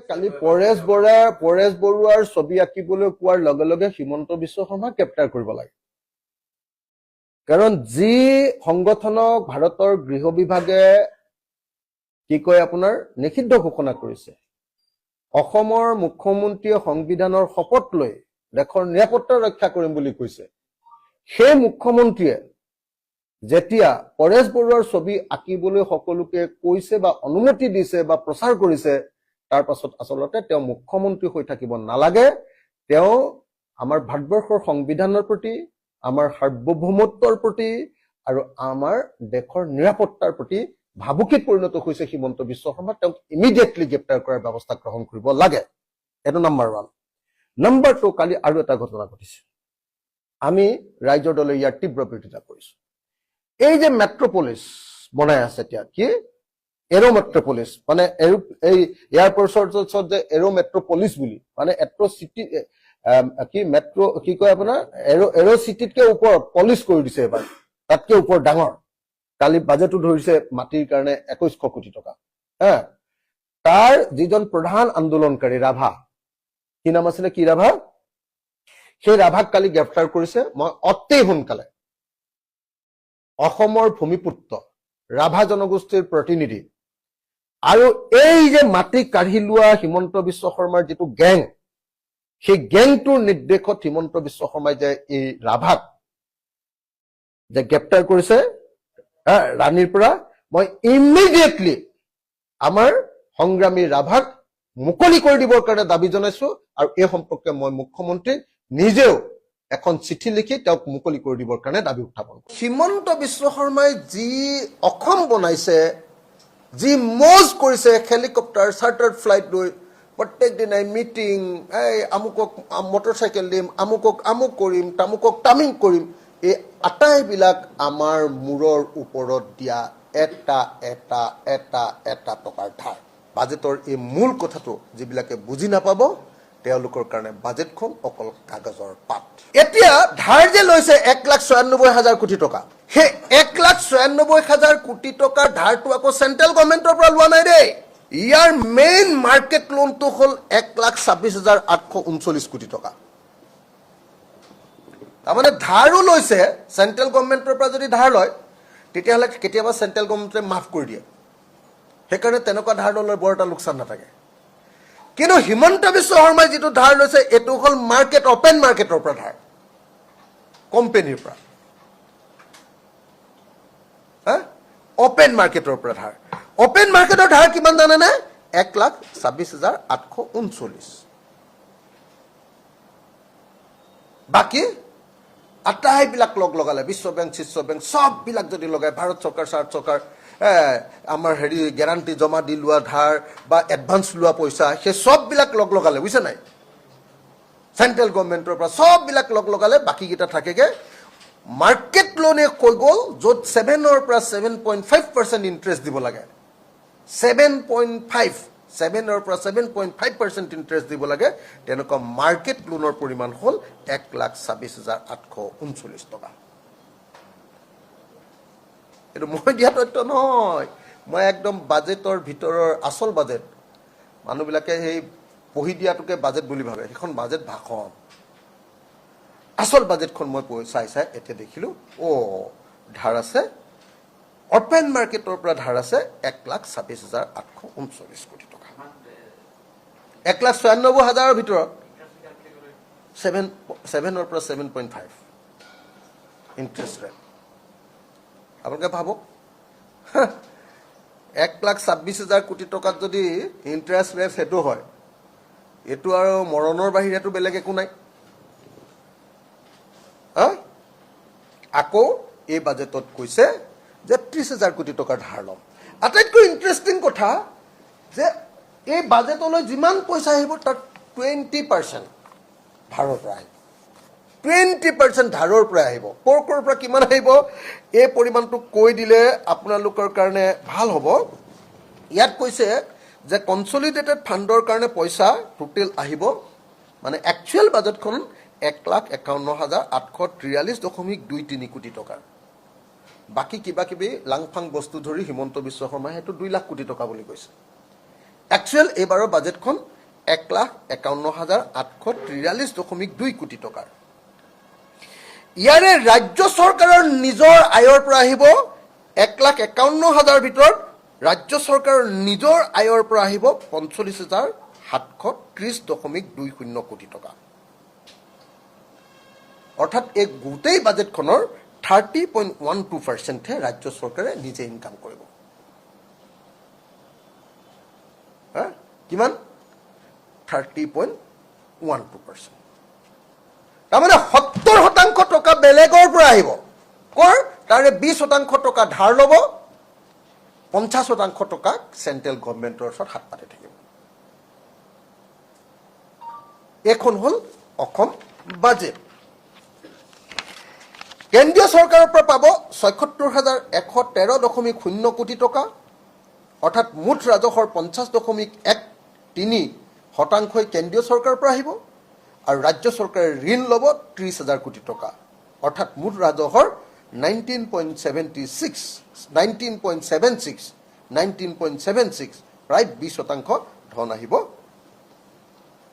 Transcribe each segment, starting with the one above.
কালি পৰেশ বৰুৱাৰ ছবি আঁকিবলৈ কোৱাৰ লগে লগে হিমন্ত বিশ্ব শৰ্মা গ্ৰেপ্তাৰ কৰিব লাগে। কাৰণ যি সংগঠনক ভাৰতৰ গৃহ বিভাগে কি কয় আপোনাৰ নিষিদ্ধ ঘোষণা কৰিছে, অসমৰ মুখ্যমন্ত্ৰীয়ে সংবিধানৰ শপত লৈ দেশৰ নিৰাপত্তা ৰক্ষা কৰিম বুলি কৈছে, সেই মুখ্যমন্ত্ৰীয়ে যেতিয়া পৰেশ বৰুৱাৰ ছবি আঁকিবলৈ সকলোকে কৈছে বা অনুমতি দিছে বা প্ৰচাৰ কৰিছে, তাৰ পাছত আচলতে তেওঁ মুখ্যমন্ত্ৰী হৈ থাকিব নালাগে। তেওঁ আমাৰ ভাৰতবৰ্ষৰ সংবিধানৰ প্ৰতি, আমাৰ সাৰ্বভৌমত্বৰ প্ৰতি আৰু আমাৰ দেশৰ নিৰাপত্তাৰ প্ৰতি ভাবুকিত পৰিণত হৈছে হিমন্ত বিশ্ব শৰ্মা। তেওঁক ইমিডিয়েটলি গ্ৰেপ্তাৰ কৰাৰ ব্যৱস্থা গ্ৰহণ কৰিব লাগে। এইটো নাম্বাৰ 1। নাম্বাৰ 2, কালি আৰু এটা ঘটনা ঘটিছে। আমি ৰাইজৰ দলে ইয়াৰ তীব্ৰ বিৰোধিতা কৰিছো। এই যে মেট্ৰপলিছ বনাই আছে এতিয়া, কি এৰো মেট্ৰপলিছ, মানে এই এয়াৰপৰ্টৰ ওচৰত যে এৰো মেট্ৰপলিছ বুলি, মানে এট্ৰ চিটি কি মেট্ৰ কি কয় আপোনাৰ এৰো চিটিতকে ওপৰত পলিচ কৰি দিছে এবাৰ, তাতকে ওপৰত ডাঙৰ। কালি বাজেটো ধৰিছে মাটিৰ কাৰণে 2100 কোটি টকা। তাৰ যিজন প্ৰধান আন্দোলনকাৰী ৰাভা, কি নাম আছিলে, কি ৰাভা, সেই ৰাভাক কালি গ্ৰেপ্তাৰ কৰিছে। মই অতি সোনকালে অসমৰ ভূমিপুত্ৰ ৰাভা জনগোষ্ঠীৰ প্ৰতিনিধি আৰু এই যে মাটি কাঢ়ি লোৱা হিমন্ত বিশ্ব শৰ্মাৰ যিটো গেং, সেই গেংটোৰ নিৰ্দেশত হিমন্ত বিশ্ব শৰ্মাই যে এই ৰাভাক যে গ্ৰেপ্তাৰ কৰিছে ৰাণীৰ পৰা, মই ইমিডিয়েটলি আমাৰ সংগ্ৰামী ৰাভাক মুকলি কৰি দিবৰ কাৰণে দাবী জনাইছো। আৰু এই সম্পৰ্কে মই মুখ্যমন্ত্ৰীক নিজেও এখন চিঠি লিখি তেওঁক মুকলি কৰি দিবৰ কাৰণে দাবী উত্থাপন কৰিছো। হিমন্ত বিশ্ব শৰ্মাই যি অসম বনাইছে, যি মজ কৰিছে, হেলিকপ্টাৰ চাৰ্টাৰ্ড ফ্লাইট লৈ প্ৰত্যেক দিনাই মিটিং, আমুকক মটৰচাইকেল দিম, আমুকক আমুক কৰিম, তামুকক তামিং কৰিম, এই আটাইবিলাক আমাৰ মূৰৰ ওপৰত দিয়া এটা এটা এটা এটা টকাৰ ধাৰ। বাজেটৰ এই মূল কথাটো যিবিলাকে বুজি নাপাব, তেওঁলোকৰ কাৰণে বাজেটখন অকল কাগজৰ পাত। এতিয়া ধাৰ যে লৈছে 1,96,000 কোটি টকা, সেই 1,96,000 কোটি টকাৰ ধাৰটো আকৌ চেন্ট্ৰেল গভৰ্ণমেণ্টৰ পৰা লোৱা নাই দেই। ইয়াৰ মেইন মাৰ্কেট লোনটো হ'ল 1,26,839 কোটি টকা। তাৰমানে ধাৰো লৈছে চেন্ট্ৰেল গভৰ্ণমেণ্টৰ পৰা। যদি ধাৰ লয় তেতিয়াহ'লে কেতিয়াবা চেন্ট্ৰেল গভৰ্ণমেণ্টে মাফ কৰি দিয়ে, সেইকাৰণে তেনেকুৱা ধাৰ ল'লে বৰ এটা লোকচান নাথাকে। কিন্তু হিমন্ত বিশ্ব শৰ্মাই যিটো ধাৰ লৈছে, এইটো হ'ল মাৰ্কেট, অপেন মাৰ্কেটৰ পৰা ধাৰ, কোম্পেনীৰ পৰা, অপেন মাৰ্কেটৰ পৰা ধাৰ। অপেন মাৰ্কেটৰ ধাৰ কিমান জানেনে? 1,26,839। বাকী আটাইবিলাক লগালে, বিশ্ব বেংক, শীৰ্ষ বেংক চববিলাক যদি লগায়, ভাৰত চৰকাৰ, ভাৰত চৰকাৰ, আমাৰ গেৰাণ্টি জমা দি লোৱা ধাৰ বা এডভান্স লোৱা পইচা, সেই চববিলাক লগালে, বুজিছে নাই? চেন্ট্ৰেল গভৰ্ণমেণ্টৰ পৰা চববিলাক লগালে, বাকীকেইটা থাকেগে মাৰ্কেট লোনে কৈ গ'ল, য'ত 7ৰ পৰা 7.5% ইণ্টাৰেষ্ট দিব লাগে, 7.5ৰ পৰা 7.5% ইণ্টাৰেষ্ট দিব লাগে, তেনেকুৱা মাৰ্কেট লোনৰ পৰিমাণ হ'ল 1,26,839 টকা। এইটো মই দিয়া তথ্য নহয়, মই একদম বাজেটৰ ভিতৰৰ আচল বাজেট, মানুহবিলাকে সেই পঢ়ি দিয়াটোকে বাজেট বুলি ভাবে, সেইখন বাজেট ভাষণ। আচল বাজেটখন মই চাই এতিয়া দেখিলো, ধাৰ আছে, অপেন মাৰ্কেটৰ পৰা ধাৰ আছে 1,26,839 কোটি টকা। 1,96,000ৰ ভিতৰত 7ৰ পৰা 7.5 ইণ্টাৰেষ্ট ৰেট। আপোনালোকে ভাবক, 1,26,000 কোটি টকাত যদি ইণ্টাৰেষ্ট ৰেট সেইটো হয়, এইটো আৰু মৰণৰ বাহিৰেতো বেলেগ একো নাই। আকৌ এই বাজেটত কৈছে যে 30,000 কোটি টকাৰ ধাৰ ল'ম। আটাইতকৈ ইণ্টাৰেষ্টিং কথা যে এই বাজেটলৈ যিমান পইচা আহিব, তাত 20% ধাৰৰ পৰা আহিব, 20% ধাৰৰ পৰা আহিব। ক'ৰ পৰা কিমান আহিব, এই পৰিমাণটো কৈ দিলে আপোনালোকৰ কাৰণে ভাল হ'ব। ইয়াত কৈছে যে কনচলিডেটেড ফাণ্ডৰ কাৰণে পইচা টোটেল আহিব, মানে একচুৱেল বাজেটখন 1,51,843.23 কোটি টকাৰ। বাকী কিবা কিবি লাংফাং বস্তু ধৰি হিমন্ত বিশ্ব শৰ্মাই সেইটো 2 লাখ কোটি টকা বুলি কৈছে। একচুৱেল এইবাৰৰ বাজেটখন 1,51,843.2 কোটি টকাৰ। ইয়াৰে ৰাজ্য চৰকাৰৰ নিজৰ আয়ৰ পৰা আহিব 1,51,000 ভিতৰত ৰাজ্য চৰকাৰৰ নিজৰ আয়ৰ পৰা আহিব 45,730.20 কোটি টকা। অৰ্থাৎ এই গোটেই বাজেটখনৰ 30.12%হে ৰাজ্য চৰকাৰে নিজে ইনকাম কৰিব। কিমান? 30.12%। তাৰমানে 70% টকা বেলেগৰ পৰা আহিব। কৰ? তাৰে 20% টকা ধাৰ ল'ব, 50% টকা চেণ্ট্ৰেল গভৰ্ণমেণ্টৰ ওচৰত হাত পাতি থাকিব। এইখন হ'ল অসম বাজেট। কেন্দ্ৰীয় চৰকাৰৰ পৰা পাব 76,113.0 কোটি টকা, অৰ্থাৎ মুঠ ৰাজহৰ 50.13% কেন্দ্ৰীয় চৰকাৰৰ পৰা আহিব আৰু ৰাজ্য চৰকাৰে ঋণ ল'ব 30,000 কোটি টকা, অৰ্থাৎ মুঠ ৰাজহৰ 19.76 প্ৰায় 20% ধন আহিব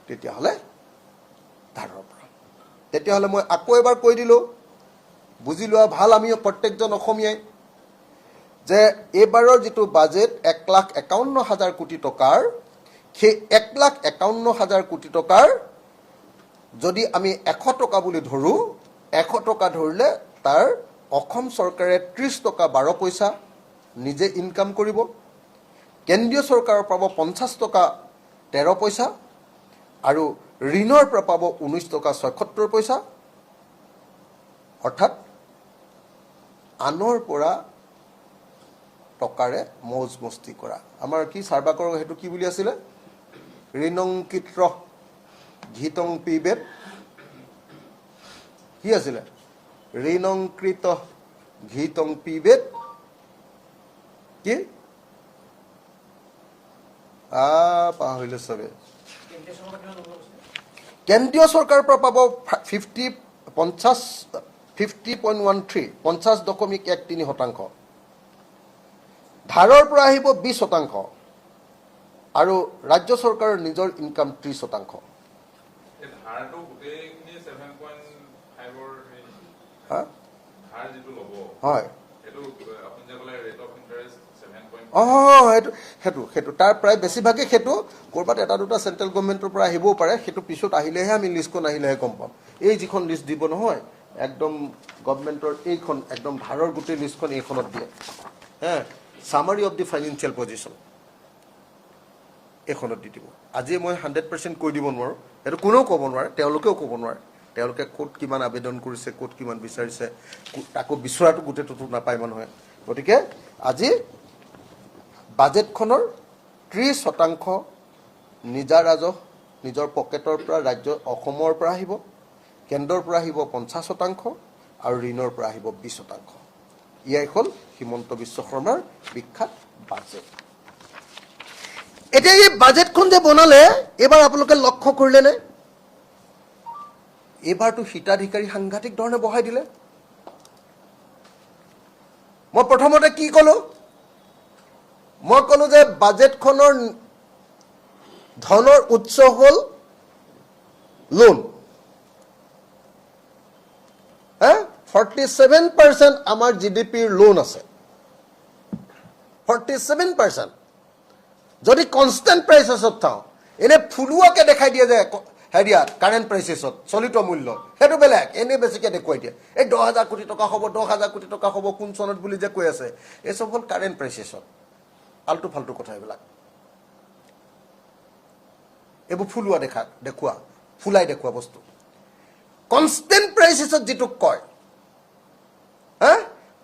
তেতিয়াহ'লে ধাৰৰ পৰা। তেতিয়াহ'লে মই আকৌ এবাৰ কৈ দিলোঁ, বুজি লোৱা ভাল আমি প্ৰত্যেকজন অসমীয়াই, যে এইবাৰৰ যিটো বাজেট 1,51,000 কোটি টকাৰ, সেই 1,51,000 কোটি টকাৰ যদি আমি 100 টকা বুলি ধৰোঁ, 100 টকা ধৰিলে তাৰ অসম চৰকাৰে 30 টকা 12 পইচা নিজে ইনকাম কৰিব, কেন্দ্ৰীয় চৰকাৰৰ পাব 50 টকা 13 পইচা আৰু ঋণৰ পৰা পাব 19 টকা 76 পইচা, অৰ্থাৎ আনৰ পৰা টকাৰে মৌজ মস্তি কৰা। আমাৰ কি চাৰ্বাকৰ সেইটো কি বুলি আছিলে? ঋণংকিত ঘিতং পিবেদ, কি আছিলে? ঋণংকৃত ঘিতং পিবেদ, কি পাহৰিলে চবে। কেন্দ্ৰীয় চৰকাৰৰ পৰা পাব 50.13%, 50.13%। ধাৰৰ পৰা আহিব 20% আৰু ৰাজ্য চৰকাৰৰ নিজৰ ইনকাম 30%। হয়, সেইটো তাৰ প্ৰায় বেছিভাগে সেইটো ক'ৰবাত এটা দুটা চেণ্ট্ৰেল গভৰ্ণমেণ্টৰ পৰা আহিবও পাৰে, সেইটো পিছত আহিলেহে আমি লিষ্টখন আহিলেহে গম পাম। এই যিখন লিষ্ট দিব নহয়, একদম গভৰ্ণমেণ্টৰ এইখন একদম ধাৰৰ গোটেই লিষ্টখন এইখনত দিয়ে, summary of the financial position এইখনত দি দিব। আজি মই 100% কৈ দিব নোৱাৰোঁ, সেইটো কোনেও ক'ব নোৱাৰে, তেওঁলোকেও ক'ব নোৱাৰে। তেওঁলোকে ক'ত কিমান আবেদন কৰিছে, ক'ত কিমান বিচাৰিছে, তাকো বিচৰাটো গোটেইটোতো নাপায় মানুহে। গতিকে আজি বাজেটখনৰ 30% নিজা ৰাজহ নিজৰ পকেটৰ পৰা ৰাজ্য অসমৰ পৰা আহিব, কেন্দ্ৰৰ পৰা আহিব 50% আৰু ঋণৰ পৰা আহিব 20%। ইয়াই হ'ল হিমন্ত বিশ্ব শৰ্মাৰ বিখ্যাত বাজেট। এতিয়া এই বাজেটখন যে বনালে, এইবাৰ আপোনালোকে লক্ষ্য কৰিলেনে? এইবাৰতো হিতাধিকাৰী সাংঘাতিক ধৰণে বঢ়াই দিলে। মই প্ৰথমতে কি ক'লো? মই ক'লো যে বাজেটখনৰ ধনৰ উৎস হ'ল লোন। 47% আমাৰ GDPৰ লোন আছে, 47%। যদি কনষ্টেণ্ট প্ৰাইচেছত চাওঁ, এনে ফুলুৱাকে দেখাই দিয়ে যে হেৰিয়াত কাৰেণ্ট প্ৰাইচেছত চলিত মূল্য, সেইটো বেলেগ, এনেই বেছিকৈ দেখুৱাই দিয়ে। এই 10,000 কোটি টকা হ'ব, 10,000 কোটি টকা হ'ব কোন চনত বুলি যে কৈ আছে, এইচব হ'ল কাৰেণ্ট প্ৰাইচেছত। আল্টু ফাল্টু কথা এইবিলাক, এইবোৰ ফুলুৱা দেখুওৱা, ফুলাই দেখুওৱা বস্তু। কনষ্টেণ্ট প্ৰাইচেছত যিটোক কয়,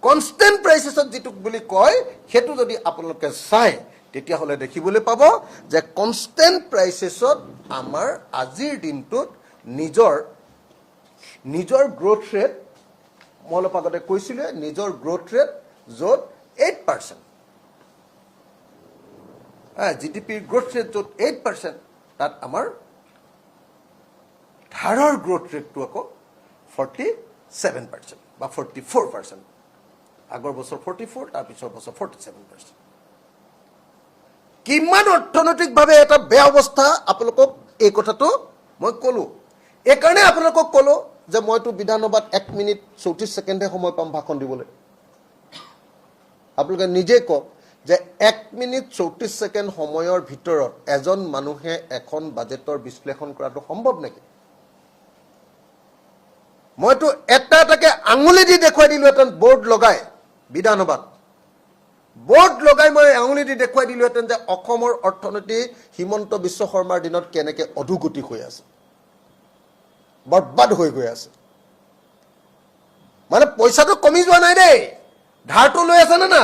কনষ্টেণ্ট প্ৰাইচেছত যিটোক বুলি কয়, সেইটো যদি আপোনালোকে চায় তেতিয়াহ'লে দেখিবলৈ পাব যে কনষ্টেণ্ট প্ৰাইচেছত আমাৰ আজিৰ দিনটোত নিজৰ গ্ৰথ ৰেট, মই অলপ আগতে কৈছিলোঁ, নিজৰ গ্ৰথ ৰেট য'ত 8%, GDPৰ গ্ৰথ ৰেট য'ত 8%, তাত আমাৰ ধাৰৰ গ্ৰথ ৰেটটো আকৌ 47% বা 44%। আগৰ বছৰ 44, তাৰপিছৰ বছৰ 47%। কিমান অৰ্থনৈতিকভাৱে এটা বেয়া অৱস্থা আপোনালোকক এই কথাটো মই ক'লোঁ। এইকাৰণে আপোনালোকক ক'লোঁ যে মইতো বিধানসভাত 1 মিনিট 34 ছেকেণ্ডহে সময় পাম ভাষণ দিবলৈ। আপোনালোকে নিজে কওক যে 1 মিনিট 34 ছেকেণ্ড সময়ৰ ভিতৰত এজন মানুহে এখন বাজেটৰ বিশ্লেষণ কৰাটো সম্ভৱ নেকি? মইতো এটা এটাকে আঙুলি দি দেখুৱাই দিলোঁ, এটা বৰ্ড লগাই বিধানসভাত বৰ্ড লগাই মই আঙুলি দি দেখুৱাই দিলোহেঁতেন যে অসমৰ অৰ্থনীতি হিমন্ত বিশ্ব শৰ্মাৰ দিনত কেনেকৈ অধোগতি হৈ আছে, বৰবাদ হৈ গৈ আছে। মানে পইচাটো কমি যোৱা নাই দেই, ধাৰটো লৈ আছে নে না?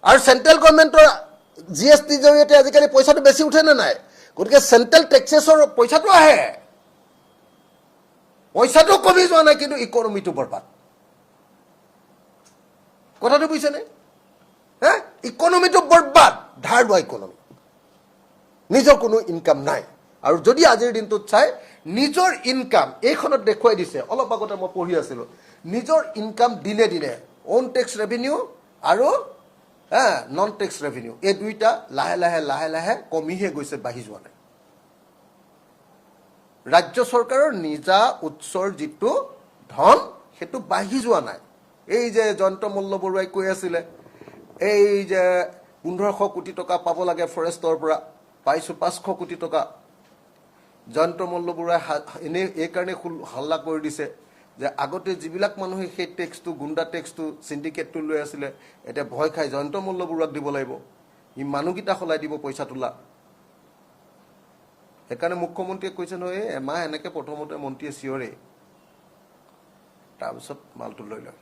আৰু চেণ্ট্ৰেল গভৰ্ণমেণ্টৰ GSTৰ জৰিয়তে আজিকালি পইচাটো বেছি উঠে নে নাই? গতিকে চেণ্ট্ৰেল টেক্সেছৰ পইচাটো আহে, পইচাটো কমি যোৱা নাই, কিন্তু ইকনমিটো বৰবাদ। কথাটো বুজিছেনে? ইকনমিটো বৰবাদ, ধাৰ লোৱা ইকনমি, নিজৰ কোনো ইনকাম নাই। আৰু যদি আজিৰ দিনটোত চাই নিজৰ ইনকাম এইখনত দেখুৱাই দিছে, অলপ আগতে মই পঢ়ি আছিলোঁ, নিজৰ ইনকাম দিনে দিনে অন টেক্স ৰেভিনিউ আৰু নন টেক্স ৰেভিনিউ এই দুইটা লাহে লাহে লাহে লাহে কমিহে গৈছে, বাঢ়ি যোৱা নাই। ৰাজ্য চৰকাৰৰ নিজা উৎসৰ যিটো ধন সেইটো বাঢ়ি যোৱা নাই। এই যে জয়ন্ত মল্ল বৰুৱাই কৈ আছিলে এই যে 1500 কোটি টকা পাব লাগে ফৰেষ্টৰ পৰা, পাইছোঁ 500 কোটি টকা। জয়ন্ত মল্ল বৰুৱাই এনেই এইকাৰণে হাল্লা কৰি দিছে যে আগতে যিবিলাক মানুহে সেই টেক্সটো গুণ্ডা টেক্সটো চিণ্ডিকেটটো লৈ আছিলে, এতিয়া ভয় খাই জয়ন্ত মল্ল বৰুৱাক দিব লাগিব, ই মানুহকেইটা সলাই দিব পইচা তোলা। সেইকাৰণে মুখ্যমন্ত্ৰীয়ে কৈছে নহয়, এমাহ এনেকৈ প্ৰথমতে মন্ত্ৰীয়ে চিঞৰে, তাৰপিছত মালটো লৈ লয়।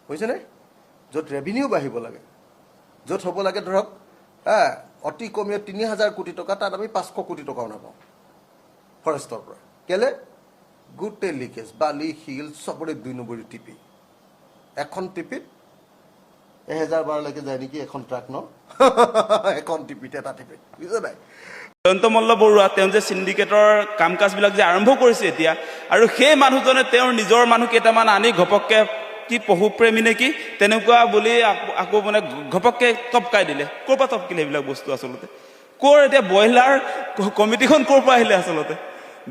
বুজিছেনে? য'ত ৰেভিনিউ বাঢ়িব লাগে, য'ত হ'ব লাগে ধৰক অতি কমেও 3000 কোটি টকা, তাত আমি 500 কোটি টকাও নাপাওঁ ফৰেষ্টৰ পৰা। কেলে? গোটেই লিকেজ, বালি শিল চবৰে 2 নম্বৰী টিপি, এখন টিপিত 1012লৈকে যায় নেকি এখন ট্ৰাক ন? এখন টিপিত, এটা টিপিত, বুজিছে নাই? জয়ন্ত মল্ল বৰুৱা তেওঁ যে চিণ্ডিকেটৰ কাম কাজবিলাক যে আৰম্ভ কৰিছে এতিয়া, আৰু সেই মানুহজনে তেওঁৰ নিজৰ মানুহ কেইটামান আনি ঘপককৈ কি পশুপ্ৰেমী নেকি তেনেকুৱা বুলি আকৌ মানে ঘপককৈ টপকাই দিলে। ক'ৰ পৰা টপকিলে এইবিলাক বস্তু আচলতে? ক'ৰ এতিয়া ব্ৰইলাৰ কমিটিখন ক'ৰ পৰা আহিলে আচলতে?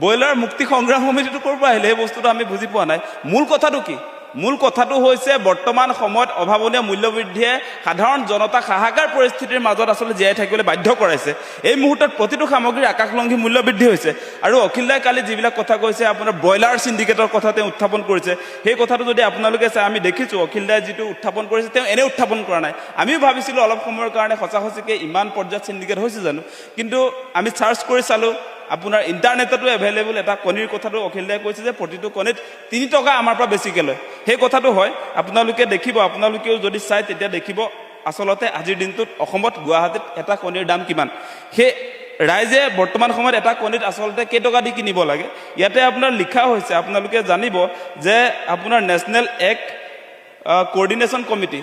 ব্ৰইলাৰ মুক্তি সংগ্ৰাম সমিতিটো ক'ৰ পৰা আহিলে? সেই বস্তুটো আমি বুজি পোৱা নাই। মূল কথাটো কি? মূল কথাটো হৈছে বৰ্তমান সময়ত অভাৱনীয় মূল্যবৃদ্ধিয়ে সাধাৰণ জনতাক হাহাকাৰ পৰিস্থিতিৰ মাজত আচলতে জীয়াই থাকিবলৈ বাধ্য কৰাইছে। এই মুহূৰ্তত প্ৰতিটো সামগ্ৰীৰ আকাশলংঘী মূল্যবৃদ্ধি হৈছে। আৰু অখিল দাই কালি যিবিলাক কথা কৈছে, আপোনাৰ ব্ৰইলাৰ চিণ্ডিকেটৰ কথা তেওঁ উত্থাপন কৰিছে, সেই কথাটো যদি আপোনালোকে চাই, আমি দেখিছোঁ অখিল দাই যিটো উত্থাপন কৰিছে তেওঁ এনেই উত্থাপন কৰা নাই। আমিও ভাবিছিলোঁ অলপ সময়ৰ কাৰণে সঁচা সঁচিকৈ ইমান পৰ্যায়ত চিণ্ডিকেট হৈছে জানো, কিন্তু আমি চাৰ্চ কৰি চালোঁ, আপোনাৰ ইণ্টাৰনেটতো এভেইলেবল এটা কণীৰ কথাটো অখিল দাই কৈছে যে প্ৰতিটো কণীত 3 টকা আমাৰ পৰা বেছিকৈ লয়। সেই কথাটো হয়, আপোনালোকে দেখিব, আপোনালোকেও যদি চাই তেতিয়া দেখিব আচলতে আজিৰ দিনটোত অসমত গুৱাহাটীত এটা কণীৰ দাম কিমান। সেই ৰাইজে বৰ্তমান সময়ত এটা কণীত আচলতে কেইটকা দি কিনিব লাগে, ইয়াতে আপোনাৰ লিখা হৈছে, আপোনালোকে জানিব যে আপোনাৰ নেশ্যনেল এগ কোঅৰ্ডিনেশ্যন কমিটি,